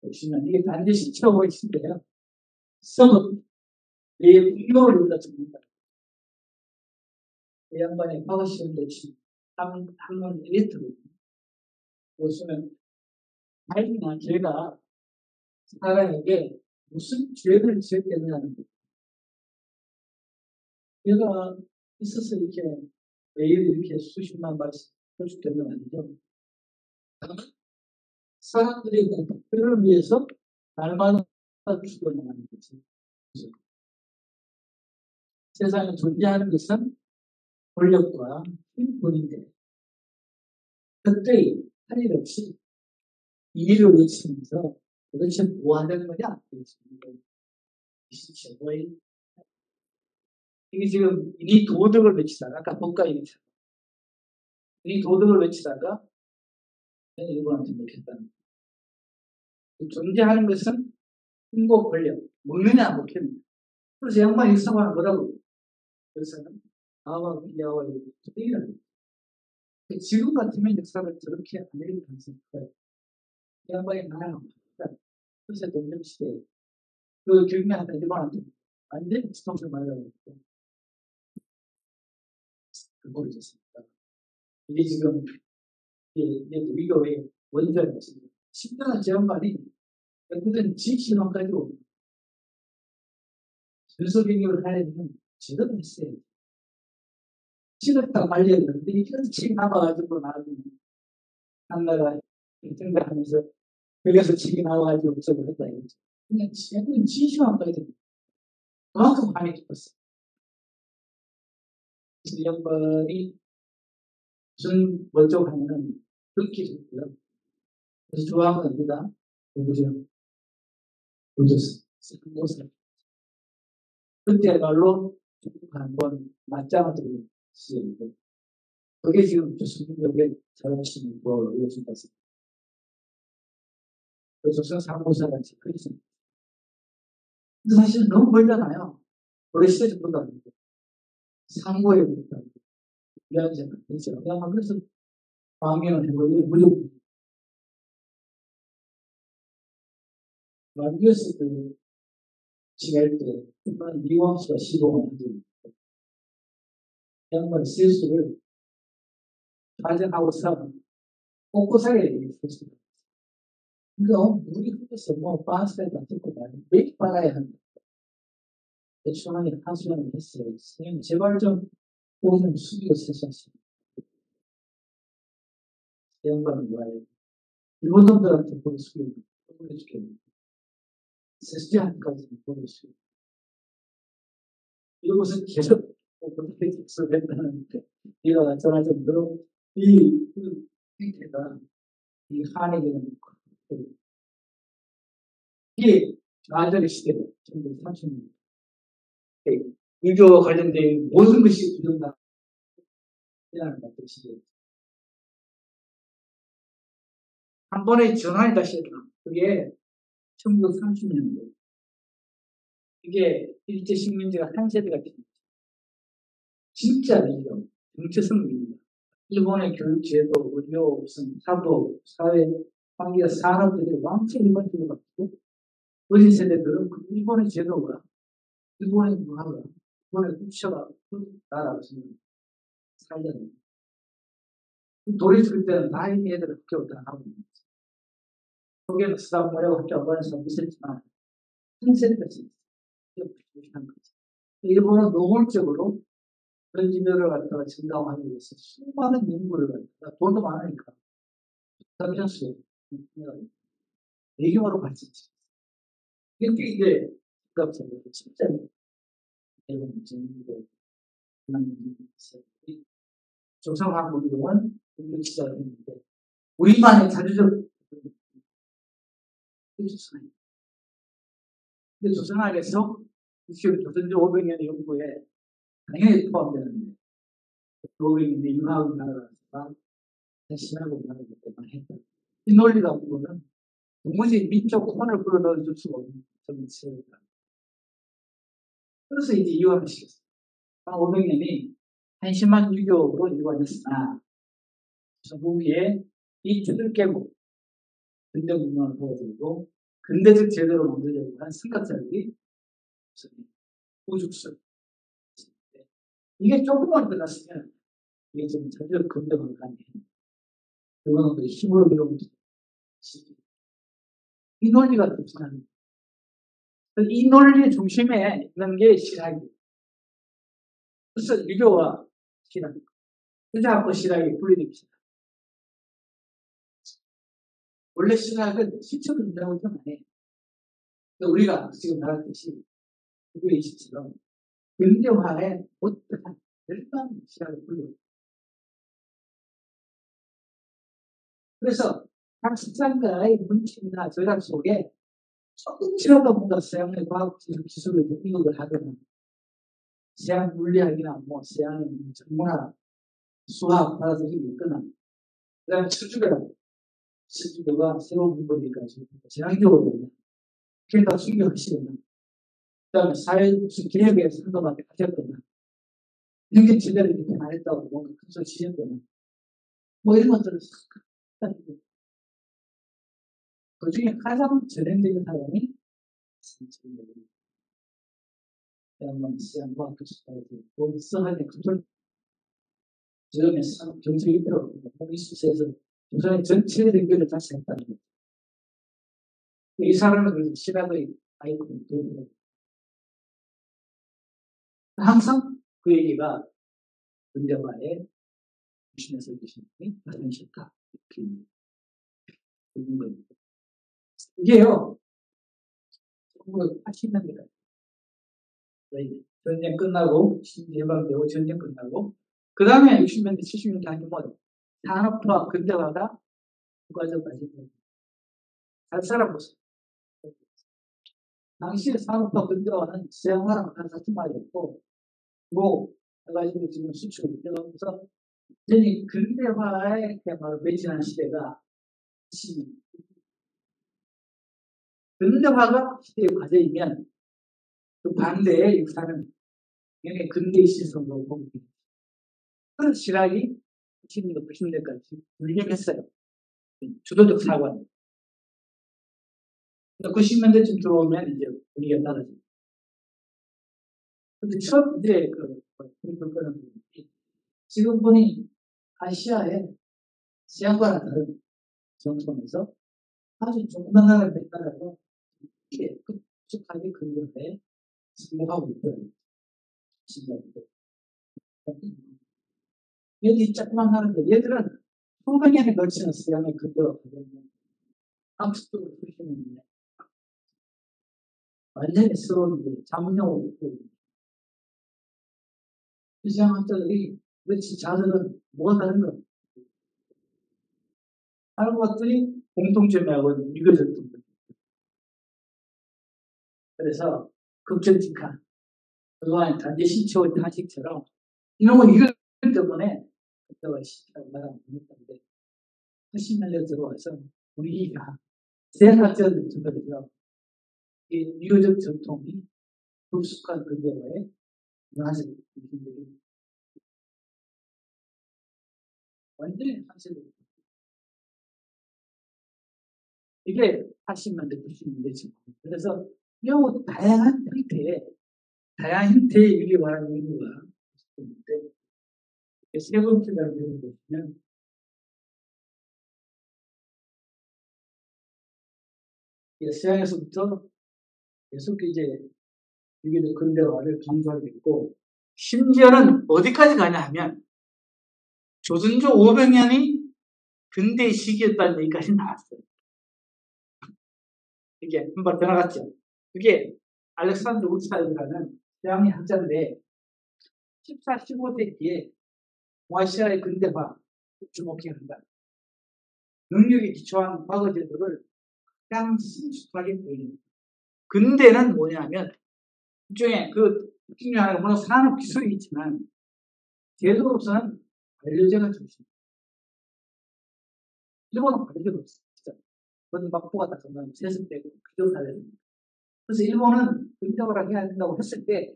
보시면 이게 반드시 채워고 있는데요. 성은 내 분노를 우리가 죽는다. 이 양반의 과거 시험도 한번 엘리트거든요. 보시면 자기나 죄가 사람에게 무슨 죄를 지었겠냐는 거예요. 죄가 있어서 이렇게 매일 이렇게 수십만 발씩 표출되는 건 아니죠. 사람들이 그 목표를 위해서 날마다 죽어나가는 거지. 세상에 존재하는 것은 권력과 힘뿐인데 그때의 할 일 없이 이 일을 외치면서 도대체 뭐 하는 거냐? 이게 지금 이 도덕을 외치다가 아까 법과 얘기했잖아. 이 도덕을 외치다가 일본한테 먹혔다는 거예요. 존재하는 것은 힘과 권력, 먹느냐 안 먹느냐. 그래서 양반이 사과는 뭐라고? 그래서는 아와 비야와 이런 거예요. 지금 같으면 역사를 저렇게 안 읽을 가능성이 커요. 양반이 나라가 그래서 동명시대에 그 경매하다 일본한테 완전히 지통을 말하고 모르겠습니다. 이게 지금 위교의 원자가 지금 신명한 제안관이 그들은 지시만 가지고 순서경영을 하려면 제대로 했어요. 지금 딱 말려야 되는데 이건 치 나와가지고 나중에 한나라 생각하면서 여기서 치기 나와가지고 없어고 했다 이거지. 그냥 제대로 지시만 가야 됩니다. 그만큼 많이 깊었어요. 그래서 양반이 무슨 뭐죠 하면은 듣기 좋고요. 그래서 좋아하는 겁니다. 누구죠? 늦었어. 못을. 그때말로 중국 한번 맞짱을 들고 시절이고 그게 지금 조선민족의 자존심을 보여준다. 그 조선 상고사같이 그래서 근데 사실 너무 멀잖아요. 우리 시대 정도도 아니고 상고에 부터 이해하는 생각 있어요. 그래서 방해는 해보니 무조건 만기였을 때 지낼 때 정말 미왕수가 시도가 하지 양반 실수를 발전하고 싸면 꼼꼼하게 얘기했어요. 그러니까 물이 흘러서 뭐 바스까지 다 듣고 말이야. 매일 빨아야 한다. 대충하게 하수연을 했어요. 선생님 제발 좀 오늘 좀 숙이고 세수하시오. 양반은 뭐예요? 일본 놈들한테 보기 숙이고 보내주겠네. 세수한까지 보내주겠네. 이것은 계속 어떻게 직설된다는데 이와 전할 정도로 이 행태가 이 한에게는 이게 아저리 시대 1930년 유교와 관련된 모든 것이 부정당이라는 것이 한 번에 전환이 다시 일어나. 그게 1930년대. 이게 일제 식민지가 한 세대가 됩니다. 진짜 민족, 정체성 민족. 일본의 교육제도, 의료, 사법, 사회, 관계, 산업들이 완전히 일본적으로 바뀌고 어린 세대들은 그 일본의 제도가, 일본의 문화가, 일본의 국처가 나라로 살잖아요. 도리스 그때는 다행히 애들 학교 다 하고 있는 거죠. 거기에는 수학 모래고 학교 안 가는 사람 있었지만 한 세대가 있었어요. 일본은 노골적으로 그런 지도를 갖다가 증강하기 위해서 수많은 연구를 갖다가 돈도 많으니까 담장수 외교화로 발전했어요. 이렇게 이제 국가적으로 진짜 일본 정부도 조선한국은 공격 시작했는데 우리만의 자주적 조선이 근데 조선안에서 조선조 500년 연구에 당연히 포함되는데 500년대 유학을 나라가 신학을 나라기 때문에 했다. 이 논리가 보면은 도무지 민족 혼을 불어넣어줄 수가 없는 정치입니다. 그래서 이제 이완을 시켰어요. 한 500년이 한심한 유교로 일관했으나 후기에 이 틀을 깨고 근대 문명을 보여주고 근대적 제도로 만들려고 한 생각자들이 우죽설 이게 조금만 들어갔으면 이게 좀 제대로 근대화가 가능해요. 그거는 힘으로 밀어붙이고 이 논리가 중요합니다. 이 논리의 중심에 있는 게 신학이에요. 그래서 유교와 신학. 자꾸 신학이 분리됩니다. 원래 신학은 시초를 준다고 생각 안 해. 우리가 지금 말했듯이 그의 시처럼 근대화에 어떠한 열방의 신학을 불러요. 그래서 각 수장가의 문침이나 저작 속에 조금이라도 뭔가 서양의 과학 기술을 이용을 하거나 서양 물리학이나 뭐 서양의 전문화 수학 받아들이고 있거나 그 다음에 수주교가 새로운 문법을 가지고 전향적으로 그러니까 수교하시거나 그 다음에 사회 개혁에 상담하게 하셨거나 이렇게 지대를 이렇게 안 했다고 뭔가 큰 소리 치셨거나 뭐 이런 것들을 싹 그 중에 가장 전형적인 사람이 시장과 몸성하게 컨트롤 지금의 정책이 필요 몸이 수세에서 조선의 전체 연결을 다시 했다는 거죠. 이 사람은 그래서 신학의 아이콘이 되는 항상 그 얘기가 근대화에 중심에서 계신 분이 나타나셨다. 이렇게 있는 겁니다. 이게요, 1980년대까지 전쟁 끝나고 신개방되고 전쟁 끝나고 그 다음에 60년대 70년대 아니면 산업화 근대화가 국가적까지 잘 살아보세요. 당시에 산업화 근대화는 서양화랑 같은 말이었고 뭐 해가지고 지금 수출을 들어가면서 이제 근대화에 그야말로 매진한 시대가 근대화가 시대의 과제이면 그 반대의 역사는 굉장히 근대의 시선으로 보고 있습니다. 그런 실학이 70년대, 90년대까지 불림했어요. 주도적 사관. 90년대쯤 들어오면 이제 분위기가 달라집니다. 근데 처음 이제 지금 보니 아시아의 서양과는 다른 정통에서 아주 조그만 나라 몇 나라로 이렇게 급속하게 근대화에 성공하고 있더라고요. 여기 조그만 나라들 얘들은 수백 년에 걸치는 서양의 근대화거든요. 학습적으로 보시면 완전히 새로운 잠룡을 입고 이상학자들이 그렇지 자들은 뭐가 다른 거 하는 것들이 공통점이하고 이거졌던 거죠. 그래서 극적직한 그동안 단지 신체의 탄식처럼 이놈은 이것 때문에 그때가 시키라고 말하면 못했는데 80년대 들어와서 우리가 대학자들 중에서 이 유교적 전통이 급속한 근대화에 문화적 분들이 완전히 상실되고 이게 80년대, 90년대 지금 그래서 매우 다양한 형태의 유교화라는 의미가 있는데 세 번째로 보시면 서양에서부터 계속 이제 유교적 근대화를 강조하게 됐고 심지어는 어디까지 가냐 하면 조선조 500년이 근대 시기였다는 얘기까지 나왔어요. 이게 한번 더 나갔죠. 그게 알렉산드 우차이드라는 서양의 학자인데 14, 15세기에 동아시아의 근대화 주목해야 한다. 능력에 기초한 과거 제도를 가장 성숙하게 보입니다. 근대는 뭐냐면 일종의 그 중요한 물론 산업 기술이 있지만 제도로서는 관료제가 중심입니다. 일본은 관료제가 없습니다. 그건 막부가 다 정말 세습되고 비교사회입니다. 그래서 일본은 근대화를 해야 된다고 했을 때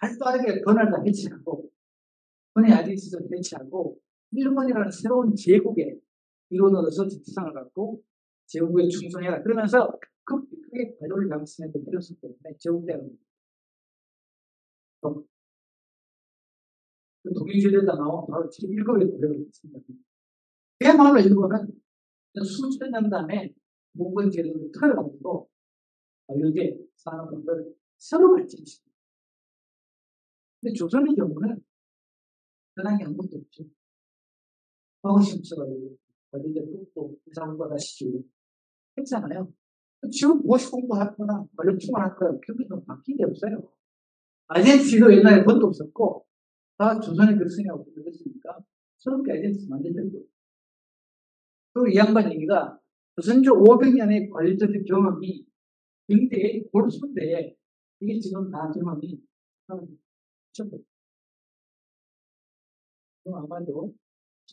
발빠르게 번화를 해체하고 번의 아디스를 해체하고 일본이라는 새로운 제국의 이론으로서 지상을 갖고 제국에 충성해라. 그러면서 크게 발효를 양성해야 될 필요성 때문에 제국대는 독일제도에다 나온 바로 제1급의 발효를 했습니다. 그야말로 일본은 수천 년 다음에 몽골 제도를 털어가지고 발효제 산업을 새로 발전시킵니다. 근데 조선의 경우는 변한 게 아무것도 없죠. 하고 싶어가지고 어디에 또 부상받아시키고 했잖아요. 지금 무엇이 공부하거나 권력충을 할 거야. 결국은 바뀐 게 없어요. 아젠티도 옛날에 번도 없었고 다 조선의 백성이라고 그랬으니까 새롭게 아젠티 만들던 거예요. 그리고 이 양반 얘기가 조선조 500년의 관리적 경험이 굉장히 골수인데 이게 지금 다 경험이 전부 아마도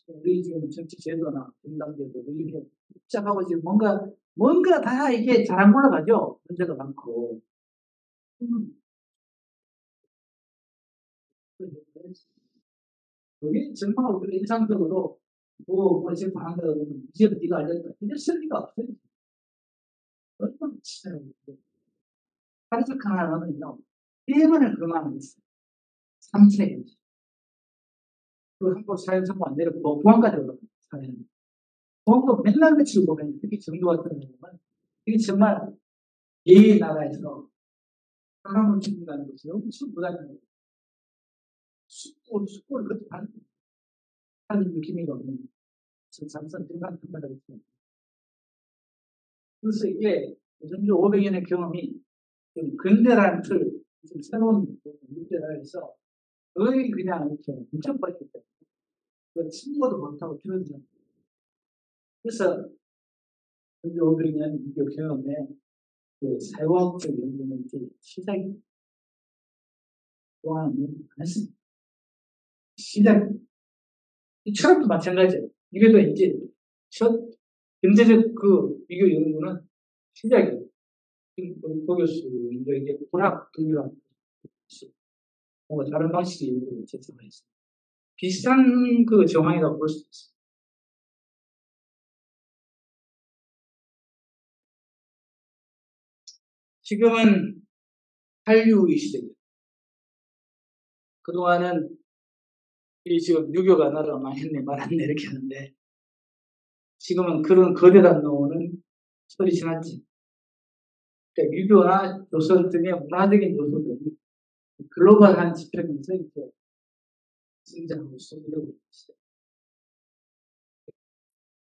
우리 지금 정치 제도나 분당제도 이렇게 복잡하고 지금 뭔가 다 이게 잘 안 굴러가죠. 문제가 많고. 여기 정말 우리가 일상적으로 지금 하는 거 보면 이제 네가 알렸다. 이럴 리가 없어요. 얼마나 치사해요. 한석 하나는요. 1번을 그만 했어요. 3체. 그리고 한국 사회 선거 안 내렸고 보안까지 올라가요. 사회는. 보안도 맨날 며칠 보면 특히 정도 같은 경우는 이게 정말 이 나라에서 사람을 죽인다는 것이 엄청 부담이 돼요. 숙고를 그렇게 하는 느낌이 없는 잠깐 등간 평가를 했습니다. 그래서 이게 전주 500년의 경험이 좀 근대라는 틀, 좀 새로운 문제라 해서 거의 그냥 이렇게 엄청 빠졌기 때문에 친구도 못하고 줄어들죠. 그래서 전주 500년 유교 경험에 그 사회과학적 연구는 이제 시작이 동안은 안 했습니다. 시작. 이 철학도 마찬가지예요. 이게도 이제 첫 경제적 그 비교 연구는 시작이에요. 지금 도교수 이제 불합 분류학 뭔가 다른 방식의 연구를 제출했어요. 비슷한 그 정황이라고 볼 수 있어요. 지금은 한류의 시대예요. 그동안은 이 지금 유교가 나라가 많이 했네 말았네 이렇게 하는데 지금은 그런 거대한 노는 소리 지났지. 그러니까 유교나 조선 등의 문화적인 요소들이 글로벌한 지표면서 이렇게 성장하고 있습니다.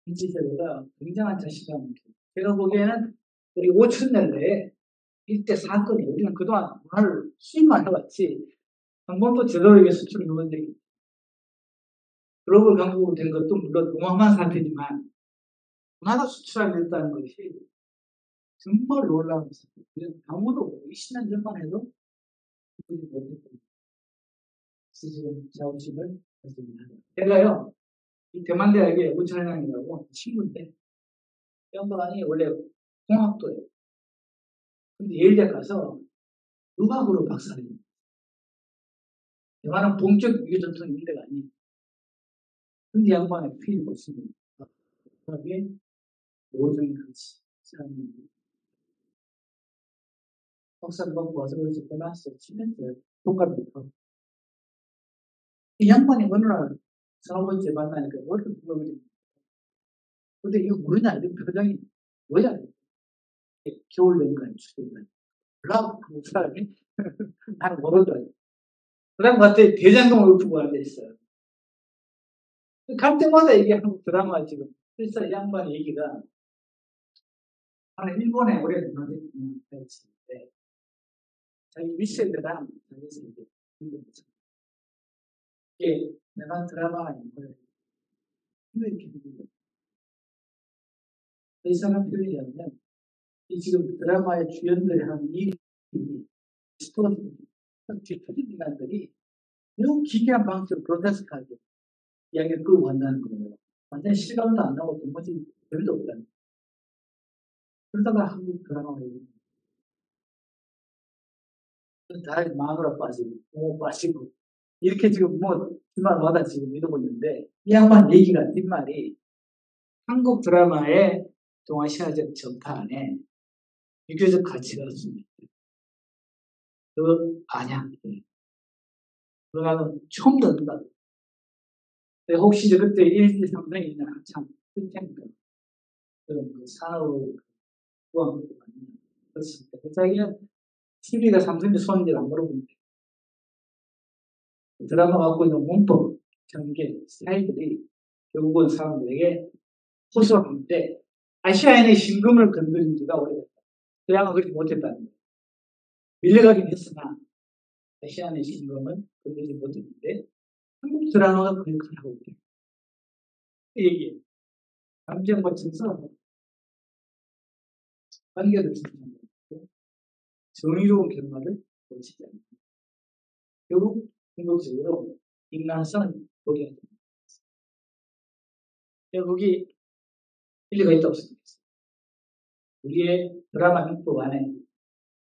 인지 세대가 굉장한 자신감을 제가 보기에는 우리 5천년 내에 일대 사건이 우리는 그동안 문화를 수입만 해왔지 한 번도 제대로 이게 수출을 해본 적이 없어요. 글로벌 강국으로 된 것도 물론 어마어마한 사태지만 문화가 수출하게 됐다는 것이 정말 놀라운 사태. 아무도 20년 전만 해도 보지 못했거든요. 지금 자부심을 가집니다. 제가요, 이 대만대학의 우찬양이라고 친구인데, 양반이 원래 공학도예요. 근데 예일대 가서 유학으로 박사를 해요. 대만은 본격 유교 전통 인대가 아니에요. 근데 양반의 필이 멋있습니다. 그게 모종이 그렇지. 사람이 박사를 먹고 와서 그래서 대만에서 치면서 동갑이 있고. 이 양반이 어느 날 4번째 만나니까 어떻게 불러버립니다. 근데 이거 모르냐? 이런 표정이 뭐야? 겨울 연간, 추울 연간. 몰라? 그 사람이? 나는 모르더라고요. 그 사람 같아 대장동을 읊고 앉아있어요. 갈 때마다 이게 한국 드라마 지금. 그래서 이 양반 얘기가 나는 일본에 오래 문화대통령 했었는데 자기 윗세대랑 자기서 이제 힘든 거죠. 이게 내가 드라마가 있는 이렇게 힘든 거죠. 이 사람 표현이라면 이 지금 드라마의 주연들이 하는 이 스토리 뒤틀린 인간들이 매우 기괴한 방식으로 그로테스크하게 이야기를 끌고 간다는 거예요. 완전히 실감도 안 나고 도무지 별도 없다는 거예요. 그러다가 한국 드라마가 다 마누라 빠지고 부모 빠지고 이렇게 지금 뭐 주말마다 지금 이러고 있는데 이 양반 얘기가 뒷말이 한국 드라마의 동아시아적 전파 안에 유교적 가치가 없습니다. 그거 아냐? 그거는 처음 듣는다. 혹시 그때 일기 삼성이 있는 한참 그때니까 그런 그 산업을 구한 것도 아니냐. 그렇습니다. 그 자기는 TV가 삼성의 손인지를 안 물어보는데 드라마 갖고 있는 문법, 전개, 스타일들이 결국은 사람들에게 호소할 때 아시아인의 신금을 건드린 지가 오래됐다. 서양은 그렇게 못했다는 거예요. 밀려가긴 했으나 아시아인의 신금은 건드리지 못했는데 한국 드라마가 그 역할을 하고 있대요. 그 얘기예요. 감정 거쳐서 관계를 조성하고 정의로운 결말을 거치지 않는다. 결국 궁극적으로 인간성을 보게 됩니다. 거기 일리가 있다고 생각했어요. 우리의 드라마 문법 안에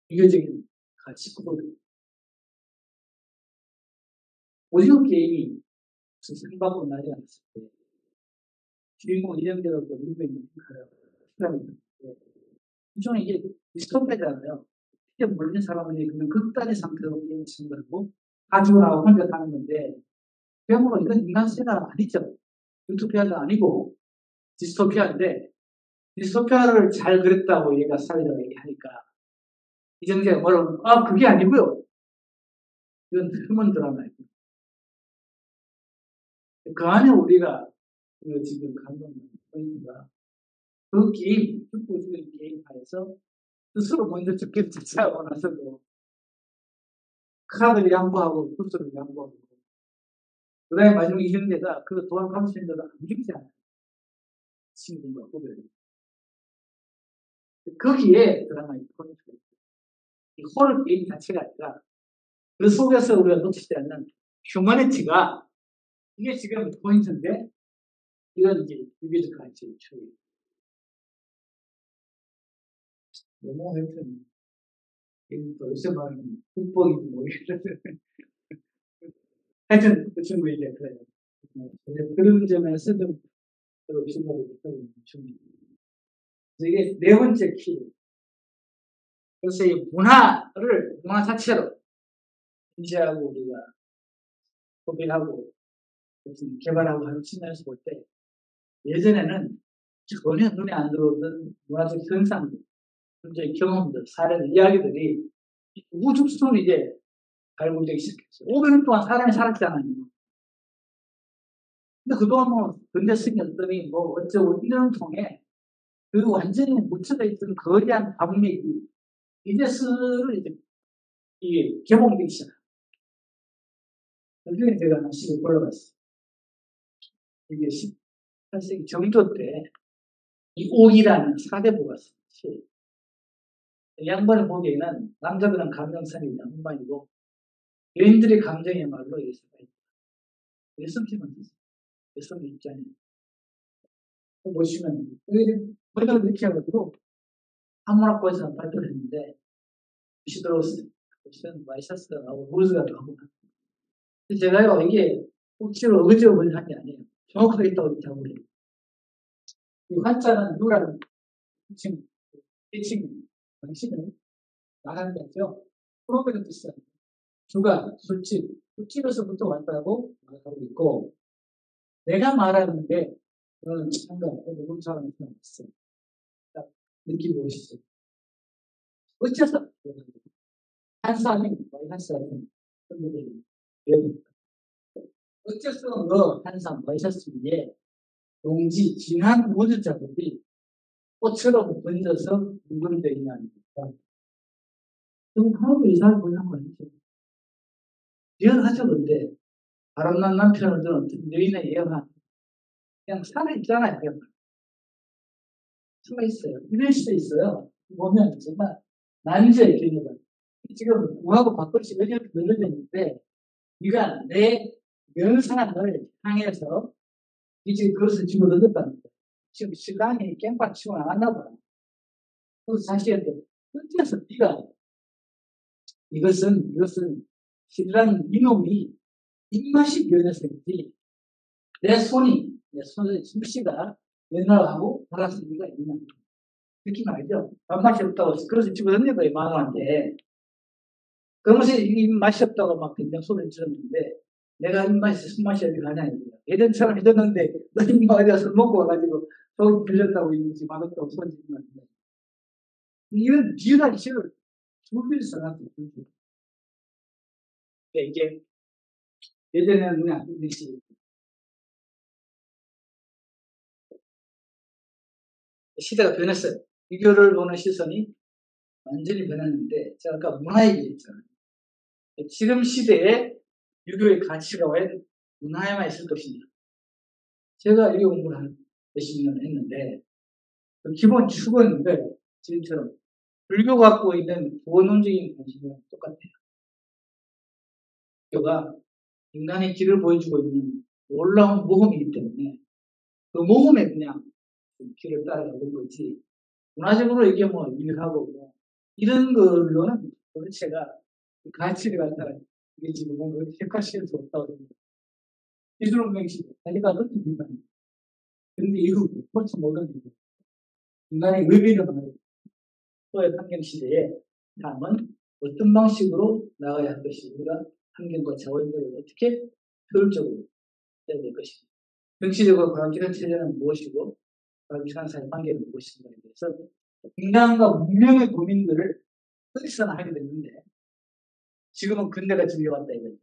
비교적인 가치구도 오징어 게임이 무슨 상박으로 나지 않았을 때 주인공 이정재가 누구에 있는 사람이 일종의 이게 디스토피아잖아요. 이게 모르는 사람들이 그냥 극단의 상태로 게임을 치는 거고 가지고 나고 혼자 사는 건데 그야말로 이건 인간 세계가 아니죠. 유토피아도 아니고 디스토피아인데 디스토피아를 잘 그렸다고 얘가 사회자가 얘기하니까 이정재가 뭐라고 그게 아니고요. 이건 휴먼 드라마예요. 그 안에 우리가 지금 감독하는 포인트가 그 게임, 축구적인 게임 하에서 스스로 먼저 죽기를 자체하고 나서도 카드를 양보하고 부스를 양보하고 그 다음에 마지막 이정재가 그 도망가시는데도 안 죽이지 않아요. 친구가 후배를. 거기에 드라마의 포인트가 있어요. 이 호러 게임 자체가 아니라 그 속에서 우리가 놓치지 않는 휴머니티가 이게 지금 포인트인데 이건 이제 유비적 가치의 추이. 너무 하여튼 요새 말하는 국뽕인지 모르겠어요. 하여튼 그 친구 이제 그래요. 그런 점에서 좀 생각이 있다고 줍니다. 그래서 이게 네 번째 키. 그래서 이 문화 자체로 인지하고 우리가 소비하고 개발하고 하는 측면에서 볼 때 예전에는 전혀 눈에 안 들어오던 문화적 현상들, 현재의 경험들, 사례들, 이야기들이 우죽순 이제 발굴되기 시작했어요. 500년 동안 사람이 살았잖아요. 근데 그동안 뭐 근대성이 없더니 뭐 어쩌고 이런 통해 그 완전히 묻혀져 있던 거대한 반맥이 이제 스스로 이제 이게 개봉되기 시작해요. 나중에 제가 하나씩 올라갔어요. 이게 18세기 정조 때 이 옥이라는 사대부가 있어요. 양반을 보기에는 남자들은 감정선이 양반이고 여인들의 감정이야말로 예수가 있다. 예수님은 있어요. 예수님 입장에 보시면 머리를 이렇게 해가지고 한문학과에서 발표를 했는데 시들어서 보시면 와이셔츠가 나오고 루즈가 나오고 제가요 이게 혹시로 어거지로 한 게 아니에요. 정확하게 있다고 이렇게 하고 그래요. 이 환자는 누라는 지칭 방식을 말하는 거죠. 프로그램도 있어요. 주가 술집에서부터 왔다고 말하고 있고 내가 말하는데 그런 상관 누군 사람이 있어요. 느낌이 오시죠? 어째서 한 사람이 한 사람이 어째서 한 사람 와이셔츠에 용지 진한 모든 작업이 꽃처럼 번져서 뭉그러져 있냐니까. 좀 하고 이상하게 보이는 거 아니죠? 예언하죠, 근데. 바람난 남편을 든 어떤 여인의 예언한 그냥 살아있잖아요, 그냥. 살아있어요. 이럴 수도 있어요. 보면 정말 난제의 경우가. 지금 우하고 밥그릇이 늘어져 있는데, 네가 내 명상을 향해서 이제 그것을 집어넣었다는 거예요. 지금 신랑이 깽판 치고 나갔나 봐. 그래서 자식한테 어째서 네가 이것은 신랑 이놈이 입맛이 변해서인지 내 손에 김씨가 연락하고 달았을 리가 있느냐. 느낌 알죠? 밥맛이 없다고 그래서 집어넣는 거예요, 마누한테. 그러면서 입맛이 없다고 막 그냥 소리를 질렀는데 내가 입맛이 손맛이 어디 가냐 이거야. 예전처럼 해줬는데 너 입맛 어디가 술 먹고 와가지고 저기 빌렸다고 이러지 맛없다고 소리 지르는데 이런 비유하기 싫어요. 죽을 사람한테 이게 예전에는 눈에 안 보이듯이 시대가 변했어요. 유교를 보는 시선이 완전히 변했는데, 제가 아까 문화 얘기했잖아요. 지금 시대에 유교의 가치가 과연 문화에만 있을 것이냐. 제가 유교 공부를 한 몇십 년 했는데, 그 기본 축은 지금처럼 불교가 갖고 있는 본원적인 관심이랑 똑같아요. 유교가 인간의 길을 보여주고 있는 놀라운 모험이기 때문에 그 모험에 그냥 길을 따라가는 거지. 문화적으로 이게 뭐 유익하고 뭐 이런 걸로는 도대체가 가치를 갖다가 이게 지금 뭔가 객관시킬 수 없다고 생각합니다. 기술운동 시대, 자기가 그렇게 비판합니다. 근데 이후 포스트 모던 시대, 인간의 의미를 말하고 또의 환경 시대에 다음은 어떤 방식으로 나가야 할 것이 우리가 환경과 자원들을 어떻게 효율적으로 해야 될 것인가. 정치적으로 바람직한 체제는 무엇이고 바람직한 사회 관계는 무엇인가에 대해서 인간과 문명의 고민들을 어디서나 하게 됐는데 지금은 근대가 즐겨왔다 이거죠.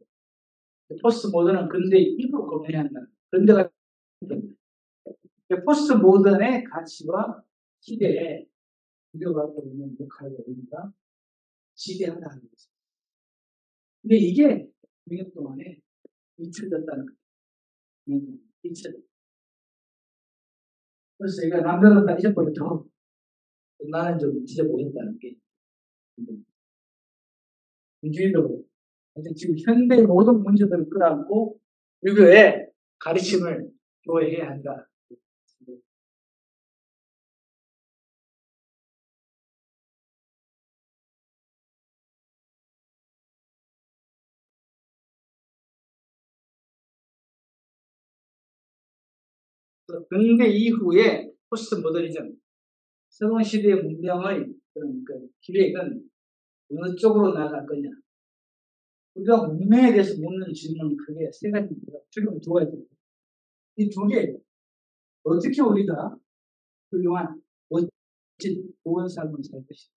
포스트 모던은 근대 이후로 고민해야 한다. 근대가 포스트 모던의 가치와 시대에 우리가 갖고 있는 역할을 우리가 지대하다는 거죠. 근데 이게 2년 동안에 잊혀졌다는 거예요. 잊혀졌다. 그래서 얘가 남들은 다 잊어버려도 나는 좀 잊어버렸다는 게 민주인도 지금 현대의 모든 문제들을 끌어안고 유교의 가르침을 교회해야 한다. 근대 이후에 포스트 모더니즘, 새로운 시대의 문명의 그런 기획은 어느 쪽으로 나아갈 거냐. 우리가 문명에 대해서 묻는 질문은 크게 세 가지입니다. 지금 두 가지입니다. 이 두 개, 어떻게 우리가 훌륭한, 멋진, 좋은 삶을 살 것인가.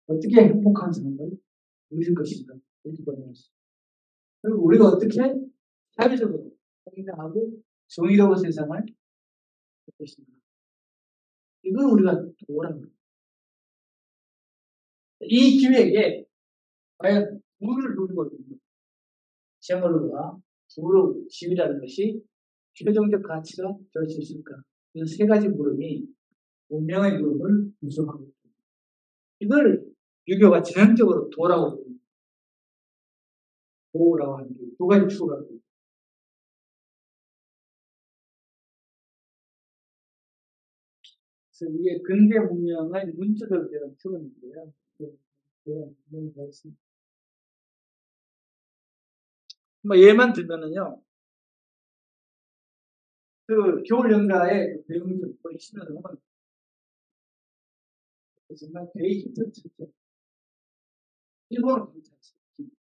어떻게 행복한 삶을 누릴 것인가. 이렇게 보내ます. 그리고 우리가 어떻게 사회적으로 성장하고 정의로운 세상을 할 것인가. 이걸 우리가 도우라는 거예요. 이 기획에 과연 부를 누리고 있는 생활과 부를 지위라는 것이 최종적 가치가 될 수 있을까? 이 세 가지 물음이 운명의 물음을 구성하고 있습니다. 이걸 유교가 전형적으로 도라고 합니다. 도라고 하는 게 두 가지 추구가 있습니다. 그래서 이게 근대 문명의 문제들에 대한 표현인데요. 뭐 예만 들면은요, 그 겨울 연가에 배우들 보시면은 정말 되게 힘들죠. 일본은 괜찮습니다.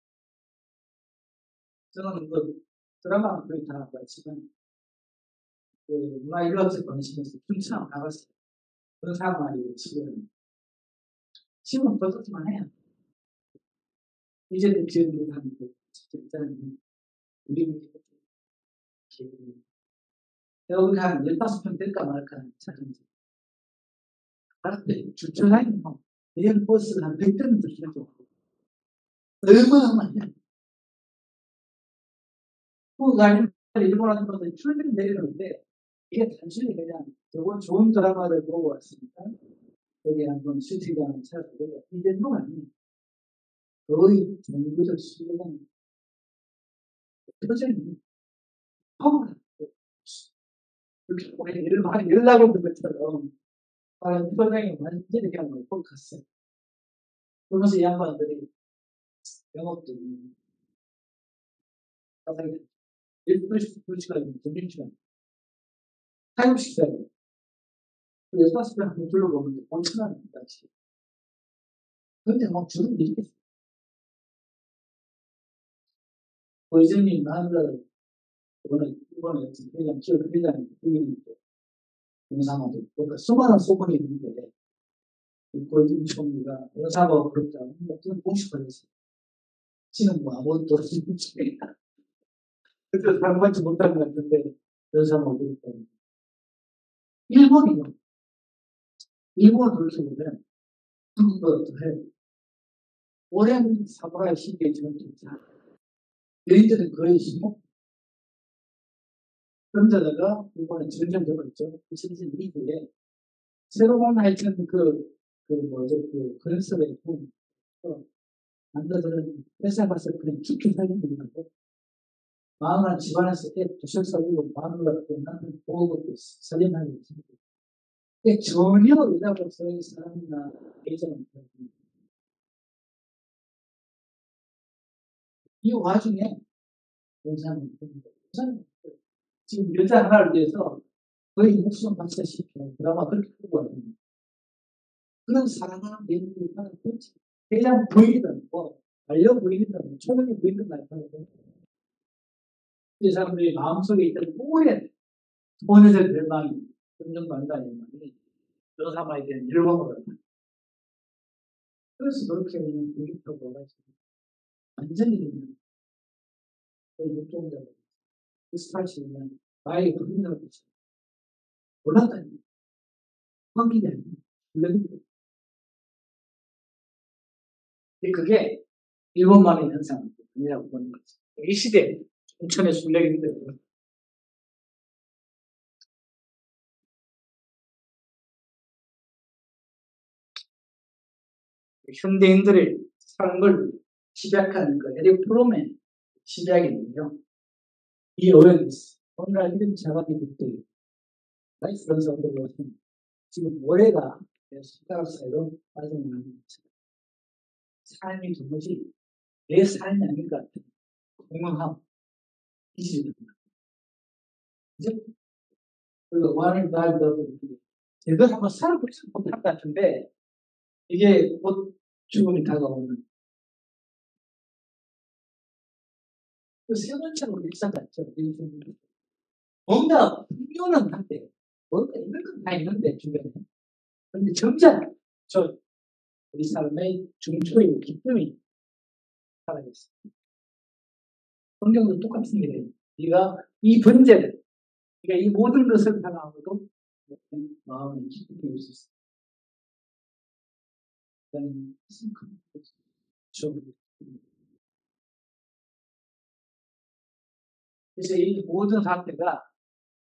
저는 그 드라마 거의 다 봤지만 그 문화 일로서 관심에서 춘천 나갔어요. 그런 상황 아니고 지금 버섯만 해요. 이제는 지금 하는 거 일단 우리 여기 한 15편 될까 말까 찾은지 알았대. 주차장이 뭐 대형 버스가 한 100대는 들어가고 얼마나 많냐. 그 가면 일본 하는 것들 출근이 내리는데 이게 단순히 그냥 저번 좋은 드라마를 보고 왔으니까 여기 한번 슈팅장을 찾아보고 이 정도가 아니에요. 거의 정부적 수련은 표정이 펑 이렇게 우리 일반 연락오는 것처럼 표정이 완전히 그냥 펑 갔어요. 그러면서 이 양반들이 영업도 가사기 12시, 2시간 점심시간 타임식사야 돼요. 그 6시간 한번 둘러보는데 5,000원입니다. 근데 막 주는 일이 있어요. 고이즈님 하늘을 이번에 회장, 기업 회장이 영상하고 그러니까 수많은 소문이 있는데 고이즈님 총리가 여사가 그렇다고 무슨 공식화했어요. 지금 뭐 아무것도 없이 그래서 상관치 못한 것 같은데 여사가 그렇다고 일본이요. 일본을 돌이켜보면 한국보다 더해. 오랜 사무라이 시대의 전투자. 여인들은 거의 신목. 그런데다가 이번에 전쟁적으로 있죠. 2022년에 새로운 하여튼 건설의 품, 남자들은 회사 가서 그냥 깊이 살리는 거고, 마누라는 집안에서 도시락 살리고, 마누라가 나는 보고 살림하는 거지. 전혀 의사로서의 사람이나 예전은 이 와중에 여자는 지금 여자 하나를 위해서 거의 목숨 바치다시피 드라마 그렇게 보고 있는 그런 사랑하는 배우들이 하는 거지. 그냥 부인이든 반려 부인이든 초면이 부인이든 말하고 이 사람들이 마음속에 있던 오랜 본의적 열망이 긍정반다 열망이 여사마에 대한 열망으로 그래서 그렇게 그냥 부인하고 가지고 완전히 그냥 육종자가 그 스타일이면 나의 부인이라고 했어요. 올라다니 환기가 아니에요. 물론입니다. 그게 일본만의 현상이라고 보는 거죠. 이 시대 인천의 순례인들 현대인들의 삶을 시작하는 그 에릭 프롬의 시작이거든요. 이 어웨니스 오늘날 이런 자가비들이 라이프 그런 사람들로 지금 모래가 손가락 사이로 빠져나가는 거죠. 삶이 도무지 내 삶이 아닌 것 같은 공허함, 이질입니다. 그죠? 그리고 와를 달고 제대로 한번 살아보지 못할 것 같은데 이게 곧 죽음이 다가오는 그 세 번째로 일상 같죠. 뭔가 풍요는 한데 뭔가 있는 건 다 있는데 주변에 그런데 점잖아. 우리 삶의 중초의 기쁨이 살아있어. 성경도 똑같은 일이에요. 네가 이 번제를 네가 이 모든 것을 살아가고도 마음의 기쁨이 올 수 있어. 그래서 이 모든 상태가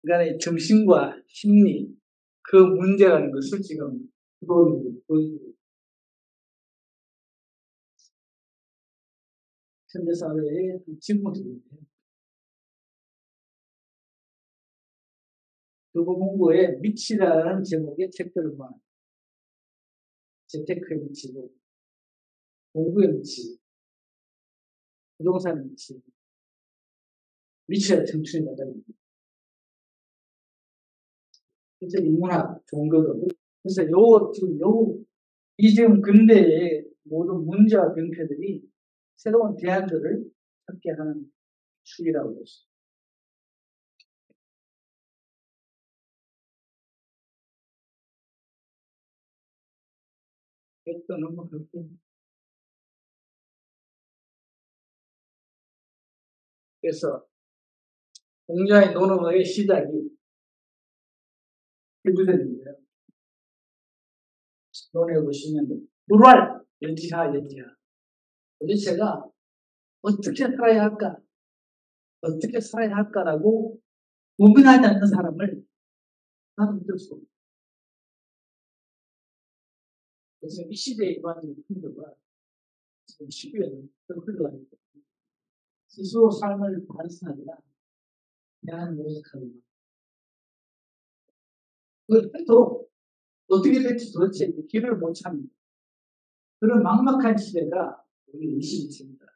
인간의 정신과 심리 그 문제라는 것을 지금 보여주고 현대 사회의 친구들인데요. 교보문고에 미치라는 제목의 책들을 모아 재테크의 미치고 공부의 미치, 부동산의 미치, 미치가 청춘이다. 그래서 인문학, 종교도 그래서 지금 근대의 모든 문제와 병폐들이 새로운 대안들을 찾게 하는 축이라고 했어요. 어떤 뭐 그렇게 그래서 공자의 논어의 시작이 해부전인데요. 논에 보시면 불활 여지하 도대체가 어떻게 살아야 할까? 어떻게 살아야 할까라고 고민하지 않는 사람을 나는 믿을 수 없다. 그래서 이 시대의 일반적인 풍조가 지금 10년을 흘러가고 있거든요. 스스로 삶을 반성하거나 대안을 모색하거나 그걸 해도 어떻게 될지 도대체 길을 못 찾는 그런 막막한 시대가 우리 21세기다.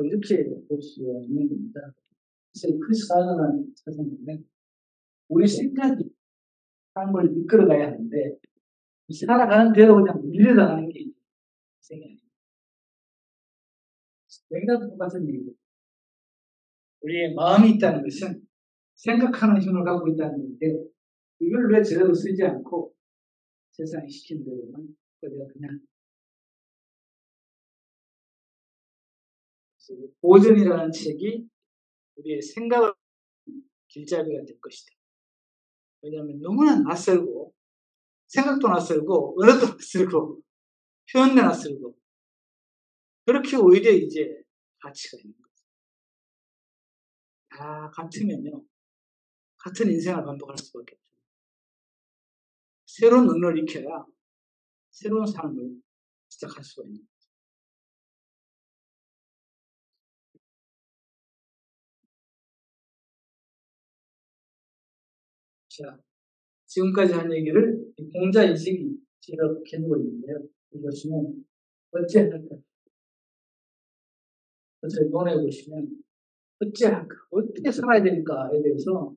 이렇게 볼 수가 있는 겁니다. 그래서 크리스 가너라는 사장님은 우리 생각이 삶을 이끌어가야 하는데 살아가는 대로 그냥 밀려나가는 게 생각이에요. 맥락도 똑같은 얘기예요. 우리의 마음이 있다는 것은 생각하는 힘을 갖고 있다는 건데 이걸 왜 제대로 쓰지 않고 세상에 시킨 대로만 그냥 보전이라는 책이 우리의 생각을 길잡이가 될 것이다. 왜냐하면 너무나 낯설고 생각도 낯설고 언어도 낯설고 표현도 낯설고 그렇게 오히려 이제 가치가 있는 거죠. 다 같으면요. 같은 인생을 반복할 수밖에 없어요. 새로운 언어를 익혀야 새로운 삶을 시작할 수가 있는 거죠. 자, 지금까지 한 얘기를 공자인식이 지적해주고 있는데요. 이것은 어찌 할까? 그래서 논해 보시면 어찌 할까? 어떻게 살아야 될까에 대해서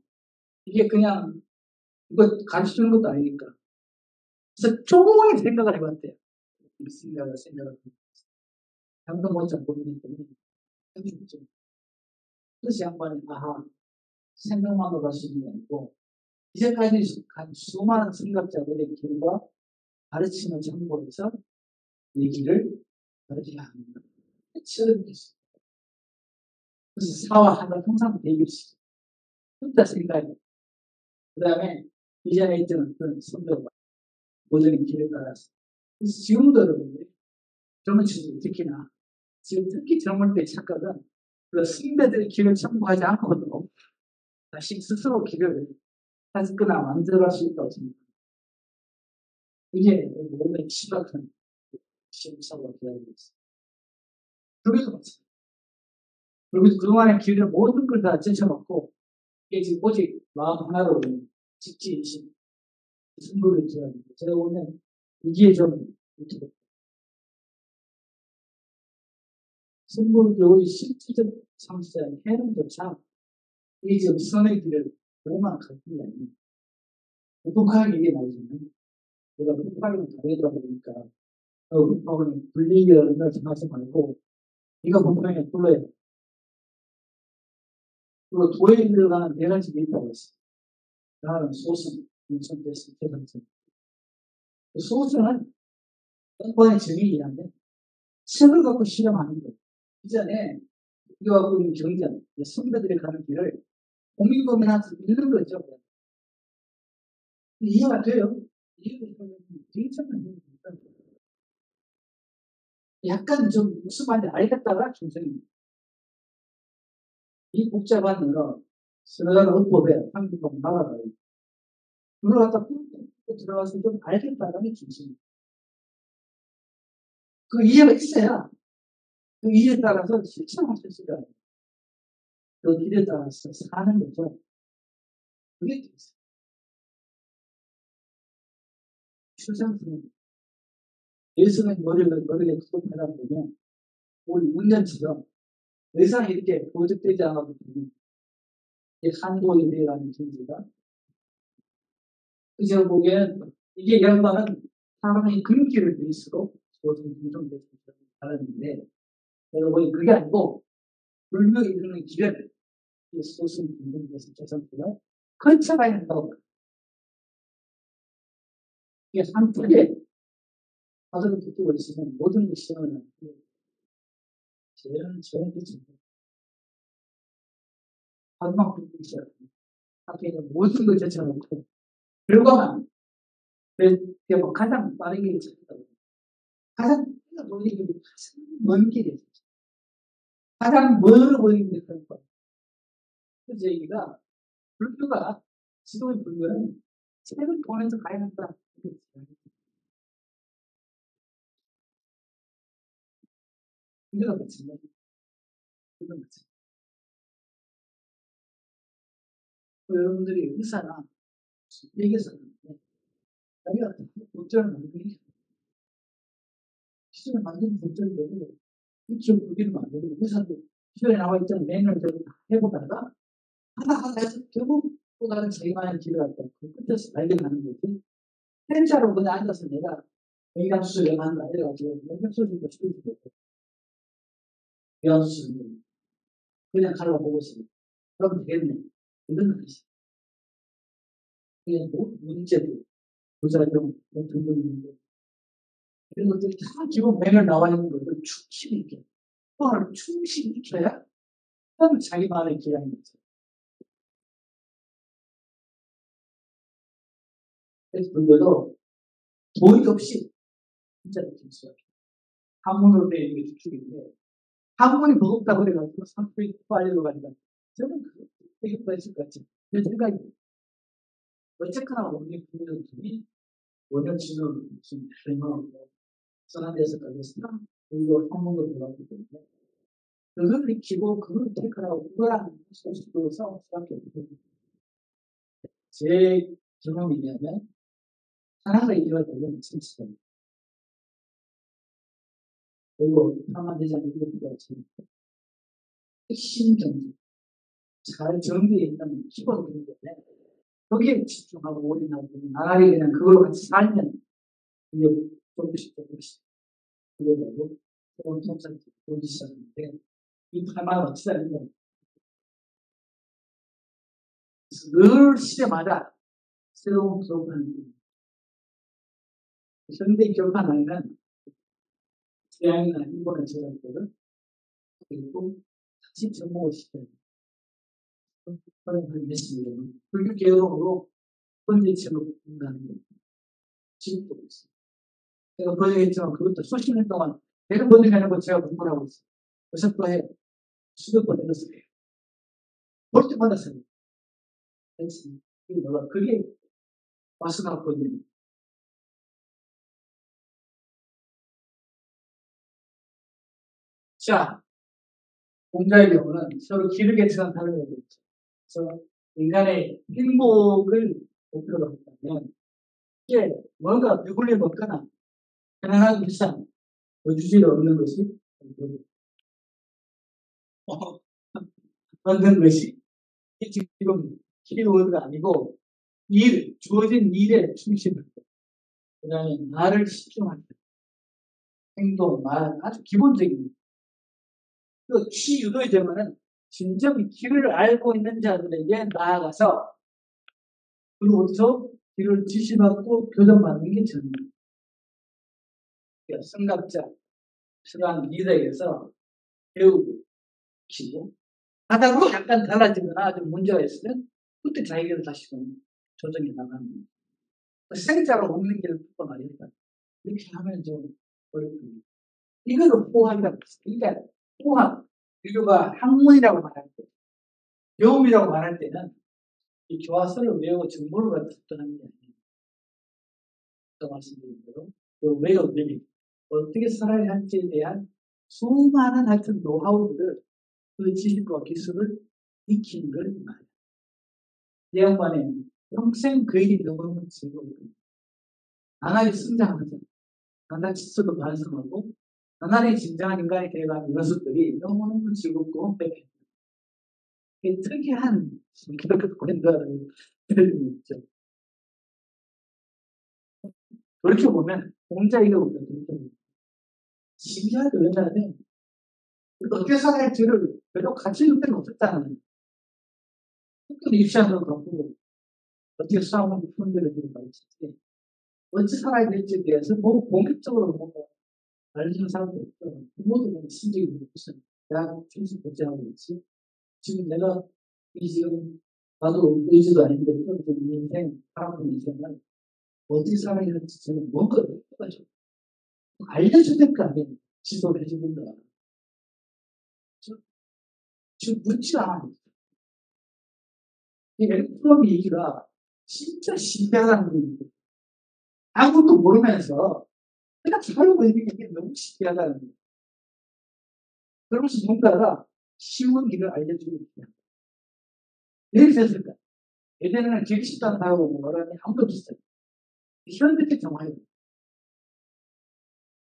이게 그냥 이거 가르쳐주는 것도 아니니까. 그래서 조금만 생각을 해봤대요. 생각을. 잠도 못 자고 모르겠더니 그래서 양반이 아하 생각만으로 할 수 있는 게 아니고 이제까지 간 수많은 생각자들의 길과 가르침을 참고해서 얘기를 가르쳐야 합니다. 치열했어요. 그래서 사와 하나 항상 대결시켜. 혼자 생각해. 그 다음에 이전에 있던 어떤 선배가 모든 길을 따라서. 그래서 지금도 여러분들이 젊은 친구들 특히나 지금 특히 젊을 때 착각은 그 선배들의 길을 참고하지 않고도 다시 스스로 길을 찾거나 만들어갈 수 있다고 생각합니다. 이게 몸의 심각한 심사가 되어야 되겠어요. 그게도 마찬가지예요. 그리고 그동안의 길을 모든 걸 다 제쳐놓고 이게 지금 오직 마음 하나로 직지이신 승부를 들어야 됩니다. 제가 오늘 이기에 좀 유튜브 승부교의 실질적 창시자인 해롱조차 이 지금 선의 길을 너무나 가슴이 아닙니다. 북한이 이게 나오잖아요. 내가 북한이랑 다르다 보니까 북한이 분리결을 생각하지 말고 네가 북한에 불러야 돼. 그리고 도에 들어가는 네 가지 게 있다고 했어요. 하나는 소승, 인천대승, 대상승. 소승은 뻔뻔히 정의이란데 책을 갖고 실험하는 거예요. 이전에 우리가 하고 있는 경전, 선배들이 가는 길을 고민하면서 읽는 거죠. 이해가 돼요. 이해가 되면 굉장히 힘듭니다. 약간 좀 무슨 말인지 알겠다가 중성입니다. 이 복잡한 언어, 들어가는 어법에 한국법 나가봐요. 그걸 갖다 꾹꾹 들어가서 좀 알겠다는 게 중심입니다. 그 이해가 있어야 그 이해에 따라서 실천할 수가 있어요. 그 길에 따라서 사는 거죠. 그게 있어요. 출생수는 예수는 머리를 구속하다 보면 우리 운전처럼 더 이상 이렇게 보직되지 않아도 되는 한도에 대해가는 존재가 제가 보기에는 이게 양반은 사람의 근기를 위해서로 모든 공정대를 하는데 내가 보기 그게 아니고 불명이 이르는 길을 소승 공정대에서 재산권을 걸쳐가야 한다고. 이게 한쪽에 가족을 붙들고 있으면 모든 것이 시원하는 저는 그렇죠. 한방 붙고 있어야 합니다. 앞에 있는 모든 걸 제쳐놓고 결과만 가장 빠른 길을 찾는다고. 가장 보이는 길이 가장 먼 길이에요. 가장 멀어 보이는 게 그런 거예요. 그래서 얘기가 불교가 지도의 불교는 책을 통해서 가야 한다. 이거가 마찬가지예요. 이건 마찬가지예요. 여러분들이 의사나 얘기해서는 자기가 본전을 만들기 시즌을 만드는 본전이 너무 입술 굴기를 만들고 의사도 시절에 나와 있던 매뉴얼 대로 해보다가 하다 해서 결국 또 다른 자기만의 길을 갖다 그 끝에서 발견하는 거지. 펜자로 그냥 앉아서 내가 영양수술을 한다 해가지고 영양수술도 치료도 없고 영양수술도 그냥 갈라보고 있어요. 그럼 되겠네. 이건 아니지. 그냥 문제도 부작용 등등 있는데 이런 것들이 다 기본 매뉴얼 나와 있는 것을 충실히 익혀. 그걸 충실히 익혀야 그다음에 자기만의 길이 있는 거죠. 그래서 그들도 도의 없이 진짜 느낄 수가 있어요. 한문으로 되어 있는 게 주축인데, 한문이 버겁다고 그래가지고 상품이 빨리로 간다. 저는 그게 뻔했을 것 같지. 제 생각이, 어쨌거나 우리 국민들이 원효치는 무슨 설명하고, 선한 데서 걸렸으나, 우리도 한문으로 들어갔기 때문에, 그걸 익히고, 그걸 택하라고, 그거랑 소식도 싸울 수밖에 없거든요. 제 경험이냐면, 하나가 이루어지면 진짜입니다. 그리고 한마디자니 이렇게 지금 핵심 경제, 잘 정비해 있는 기본 경제인데 거기에 집중하고 올인하고 나날이 그냥 그걸로 같이 살면 이게 조금씩 그게 되고 새로운 통상이 보기 시작하는데 이 팔만 어찌 하는가 늘 시대마다 새로운 교판이 현대 교판 안에는 서양이나 일본의 제작들을 그리고 다시 접목을 시켜요. 그런 했습니다. 불교 개혁으로 번제체로 인가하는 거 지금도 있어요. 제가 번역했지만 그것도 수십 년 동안 내가 번역하는 거 제가 공부를 하고 있어요. 그래서 또 해. 수백 번 읽었어요. 볼 때마다 써요. 그게 와스나 번역. 자, 공자의 경우는 서로 기르게 친한 사람이 되고 있죠. 그래서 인간의 행복을 목표로 한다면 이게 뭔가 배불리 먹거나 편안한 일상, 거주지를 얻는 것이 얻는 것이 지금 키워드가 아니고 주어진 일에 충실하고 그 다음에 말을 집중하는 행동, 말 아주 기본적인 키 유도의 되면은 진정 길을 알고 있는 자들에게 나아가서 그로부터 길을 지시받고 교정받는 게 전입니다. 성각자, 필요한 리더에게서 배우고 키고 하다 보면 약간 달라지거나 좀 문제가 있으면 그때 자기가 다시 좀 조정해 나가는 거예요. 생자로 없는 길을 푸고 말이다. 이렇게 하면 좀 어렵습니다. 이거를 호학이라고 했어요. 그러니까 호학, 유교가 학문이라고 말할 때, 배움이라고 말할 때는 이 교화서를 외우고 정보를 갖다 접근하는 게 아니에요. 아까 말씀드린 대로 그 외우들이 어떻게 살아야 할지에 대한 수많은 하여튼 노하우들을 그 지식과 기술을 익히는 걸 말이에요. 이 양반에 평생 그 일이 너무너무 즐거웠거든요. 나날이 성장하죠. 나날이 스스로 반성하고 나날이 진정한 인간이 되어가는 녀석들이 너무너무 즐겁고 특이한 그렇게 보낸다는 느낌이 있죠. 그렇게 보면 공자이가 신기하게 왜냐하면 어떻게 살아야 할지를 별로 가르쳐 줄 데는 없었다는 거예요. 특별히 입시하는 거고 어떻게 싸우는 분들을 좀 가르치지 어찌 살아야 될지에 대해서 뭐 공격적으로 뭔가 알려주는 사람도 없고 부모도 신경이 없어요. 대학 출신 복제하고 있지. 지금 내가 지금 나도 의지도 아닌데 이 인생 살아보는 인생은 어떻게 살아야 할지 저는 뭔가 해가지고 알려줘야 될 거 아니에요. 지도를 해주는가. 지금 묻지도 않아요. 이 엘프롬 얘기가 진짜 신기하다는 거예요. 아무것도 모르면서 그냥 살고 있는 게 너무 신기하다는 거예요. 그러면서 뭔가가 쉬운 길을 알려주고 있다. 왜 그랬을까? 예전에는 길 쉽다는 사람하고 뭐라니 아무도 없었어요. 현대 경화예요.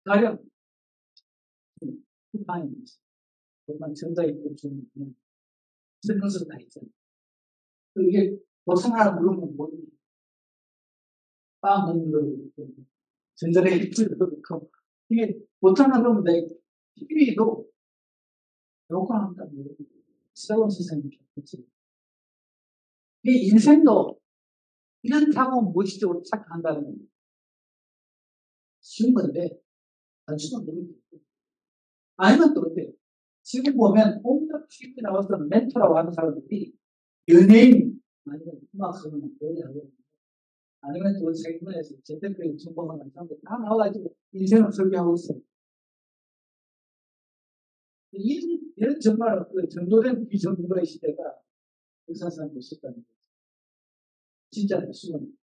가령 쿠팡입니다. 그만 전자기기 좀 설명서도 다 있잖아요. 이게 버튼 하나 누르면 뭐 빵 넣는 거 전자기기도 그렇고 이게 버튼 하나 누르면 내 TV도 요구한다. 새로운 세상이 좋겠지. 이 인생도 이렇다고 무의식적으로 착각한다는 겁니다. 쉬운 건데 단순한 노력이 아니면 또 어때요? 지금 보면 온갖 TV에 나와서 멘토라고 하는 사람들이 연예인 아니면 음악하거나 노래하거나 아니면 또 세계에서 재테크에 성공하는 사람들 다 나와가지고 인생을 설계하고 있어요. 이런 정말 그 정도된 비정도의 시대가 역사상 있었다는 거죠. 진짜 수건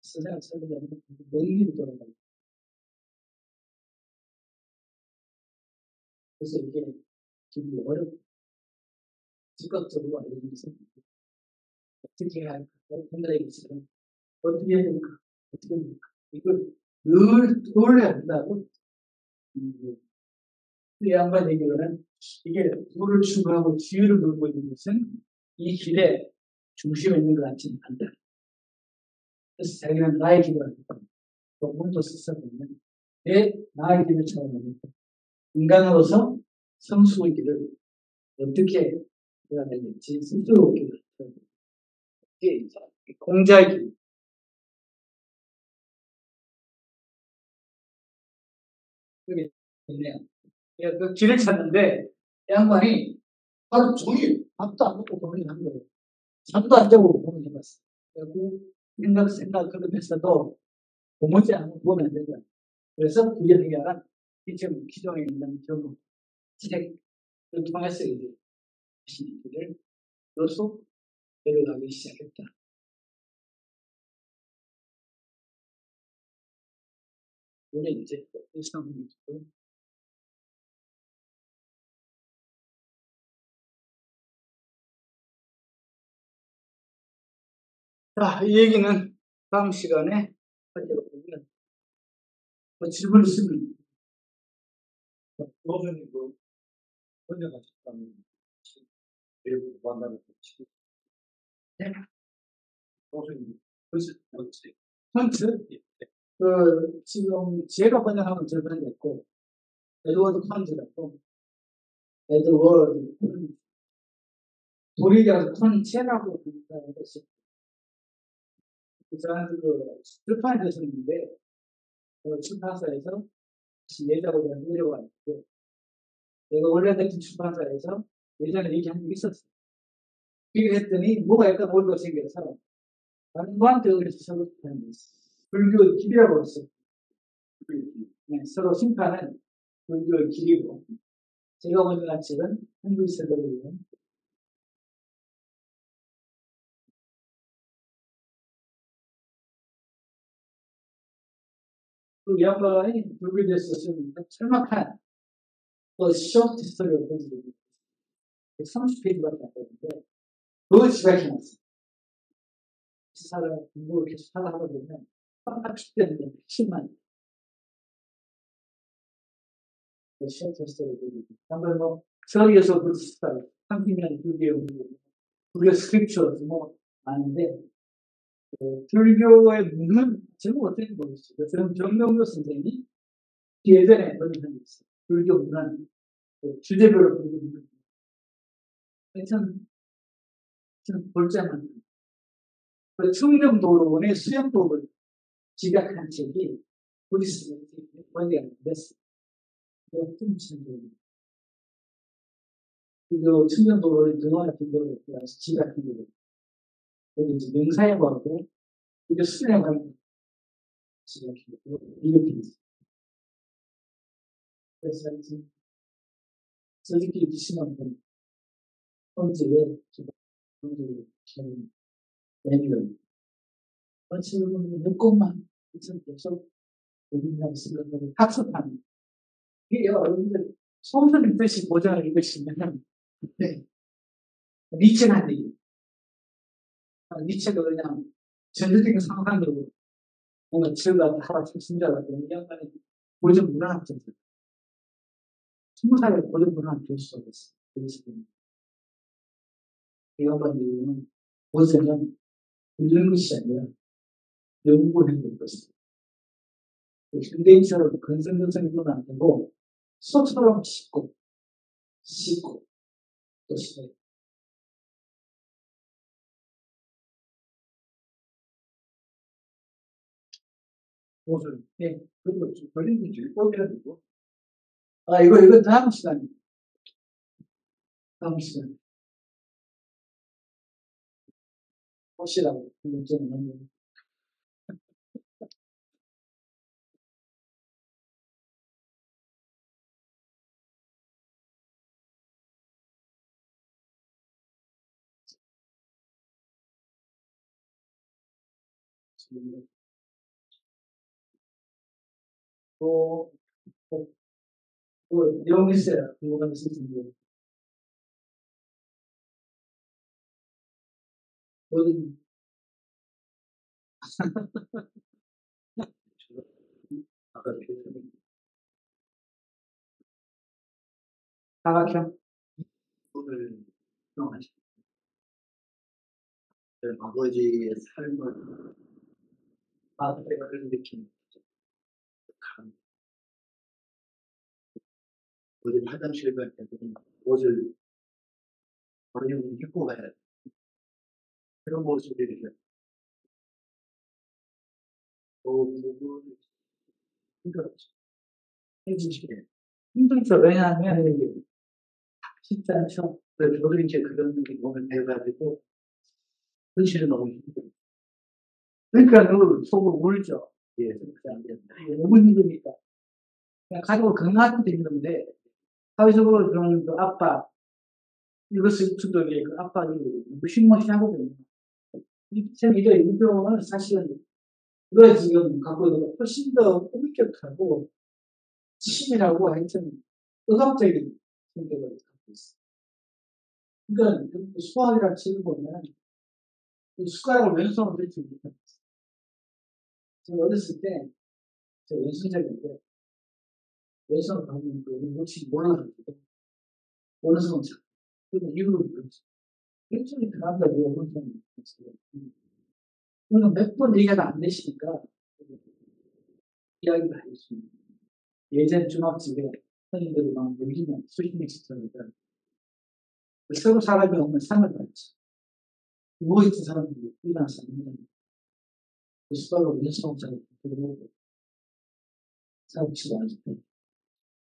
세상을 살려면 먼 길을 돌아가요. 그래서 이게 되게 어렵고 즉각적으로 알려주면서 어떻게 해야 할까? 혼자에게서는 어떻게 해야 될까? 어떻게 해야 될까? 이걸 늘 떠올려야 한다고. 이 양반 얘기는 이게 불을 추구하고 지위를 누르고 있는 것은 이 길에 중심에 있는 것 같지는 않다. 그래서 자기는 나의 길을 하겠다. 본문도 썼었는데 내 나의 길을 찾아가겠다. 인간으로서 성수의 길을 어떻게 해야 되는지 스스로 길을 이게 이제 공자의 길. 여기 있네요. 그 길을 찾는데 양반이 하루 종일 밥도 안 먹고 고민을 거예요. 잠도 안 자고 고민을 해봤어요. 그리고 생각 그러면서도 도무지 않고 보면 안 되잖아요. 그래서 그게 해결한 지금 기존에 있는 경우 책을 통해서 이제 신들을 로서 내려가기 시작했다. 오늘 이제 일상적으로 자, 이 얘기는 다음 시간에 하도록 하면 질문 있으면 교수님 그 혼자 가셨다면 외부 만나는 치고 네. 교수님 그것이 뭔지 펀트 그 지금 제가 번역하면 절반 됐고 에드워드 펀트라고 에드워드 독일이라서 펀체라고 부르는 것이 그 사람들 그 출판에 되셨는데 그 출판사에서 내자고 내려고 하는데 내가 원래 냈던 출판사에서 예전에 얘기한 적이 있었어요. 얘기했더니 뭐가 약간 오류가 생겨서 다른 분한테 의뢰서 서로 하는 거였어요. 불교의 길이라고 했어요. 네, 서로 심판은 불교의 길이고 제가 번역한 책은 한글 세대를 위한 그 양반이 불교에 대해서 쓰는 짤막한 그 쇼트 스토리를 보여주고 30페이지밖에 안 되는데 그걸 지각해놨어요. 기사를 공부를 계속 하다 보면 빡빡 때문에 힘만 쇼트 스토리를 보여주고 한번 뭐 서리에서 그 스타일 30년 불교 스크립처 뭐 아는데 불교의 문은 제목 어떻게 모르겠어요. 저는 정명도 선생님이 예전에 번역한 게 있어요. 불교 문안 주제별로 불교 문안 참 볼자만 그 충정도론의 수행법을 지각한 책이 부디스트 번역이 안 됐어요. 어떤 충정도론 불교 충정도론의 등원의 불교를 지각한 거예요. 여기 이제 명사해하고 불교 수행하고 지각한 거예요. 이렇게 있어요. 그래서 저들끼리 비심한 분 언제에 저는 내년 어찌보면 몇 곳만 계속 우리나라 생각하고 학습하는 이게 여러분들 소설의 뜻이 보장을 읽으시면 니체가 한 얘기 니체가 그냥 전체적인 상상으로 뭔가 지어가 하라 출신자가 되는 양반이 고전 문화학자들 20살에 고전 문화학 교수가 됐어요. 이 양반이 고전은 읽는 것이 아니라 연구해본 것입니다. 현대인처럼 근성근성이면 안 되고 소처럼 씻고 또 씻어요. 옷을 그리고 걸린 게 제일 뻔해가지고 이거 다음 시간에 혹시라고 문제는 없는. 또, 내용 있어요. 궁금한 거 있으신데. 뭐든, 아까 그 사각형? 오늘 명하신 아버지의 삶을 아들을 느끼는 강 어디 화장실 갈 때는 옷을 버리고 입고 가야 돼. 그런 모습들이 부분을 힘들었죠. 해주시게. 힘들죠. 왜냐하면, 쉽지 않죠. 그래서 저도 이제 그런 경험을 해가지고 현실은 너무 힘들어요. 그러니까 속으로 울죠. 예. 너무 힘드니까. 그냥 가족을 건강할 때도 힘든데, 사회적으로 좀 그 압박, 이것을 주덕에 그 압박이 무시무시하거든요. 이게 이종은 사실은 우리가 지금 갖고 있는 것 훨씬 더 엄격하고 치밀하고 하여튼 의학적인 성격을 갖고 있어요. 그러니까 수학이라는 책을 보면 숟가락을 왼손으로 들지 못합니다. 제가 어렸을 때 제가 왼손잡이인데 왼손으로 하면 우리 놓치기 몰라가지고 오른손은 잡고 그리고 이후로 그렇지. 왼손이 들어간다고 오른손이 들어갔어요. 그러면 몇 번 얘기가 안 되시니까 이야기를 하겠습니다. 예전 중학집에 선생님들이 막 모이면 수십 명씩 들어니까 서로 사람이 오면 상을 받지. 누워있던 사람들이 일어나서 그 수박을 왼손잡이 들어오고 사고 치고 하실 때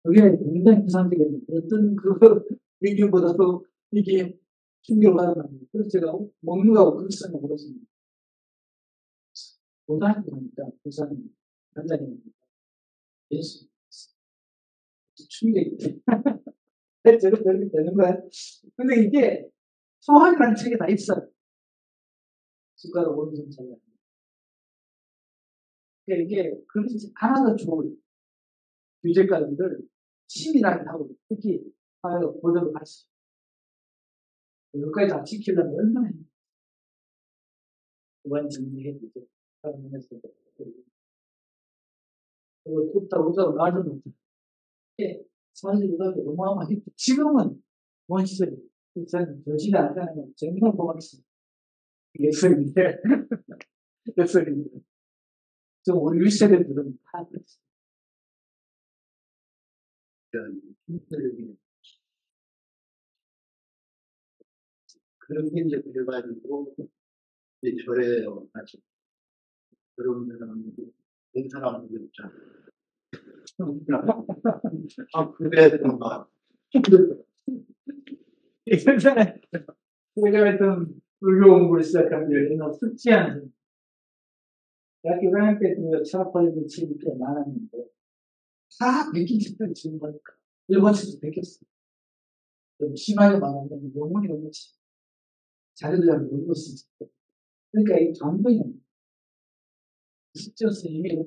그게 굉장히 부산적인 어떤 그 얘기보다도 이게 충격을 받았는데 그래서 제가 먹는 거하고 그릇을 먹었습니다. 고등학교 가니까 부산에 한자리입니다. 예수 충격이 저렇게 되는 거야. 근데 이게 소환이라는 책에 다 있어요. 숟가락 오른손 잡아야 돼. 그러니까 이게 그릇이 하나도 좋은 규제까지를 치밀하게 하고 특히 사회가 보도를 하시. 여기까지 다 지키려면 얼마나 힘들어요. 그건 정리해 주죠. 사람에서 그걸 웃다고 말도 못해. 사실 그다음에 어마어마하게 지금은 원 시절이 저는 저지가 안 되는 건 정말 고맙습니다. 예술인데 예술인데 좀 우리 윗세대들은 다 힘들게 그런 게 이제 그래가지고 이제 절에 같이 그런 사람들이 온 사람들 있잖아. 아 그래 막 예전에 제가 하여튼 불교 공부를 시작한 게 옛날 숙지하는 대학교 1학년 때 철학과에도 책이 꽤 많았는데 다 베낀 책들이 지금 보니까 일본 책도 베꼈어요. 좀 심하게 말하면 영문이 너무 자료를 잘 모르고 쓰죠. 그러니까 이 감동이 숙지어서 이미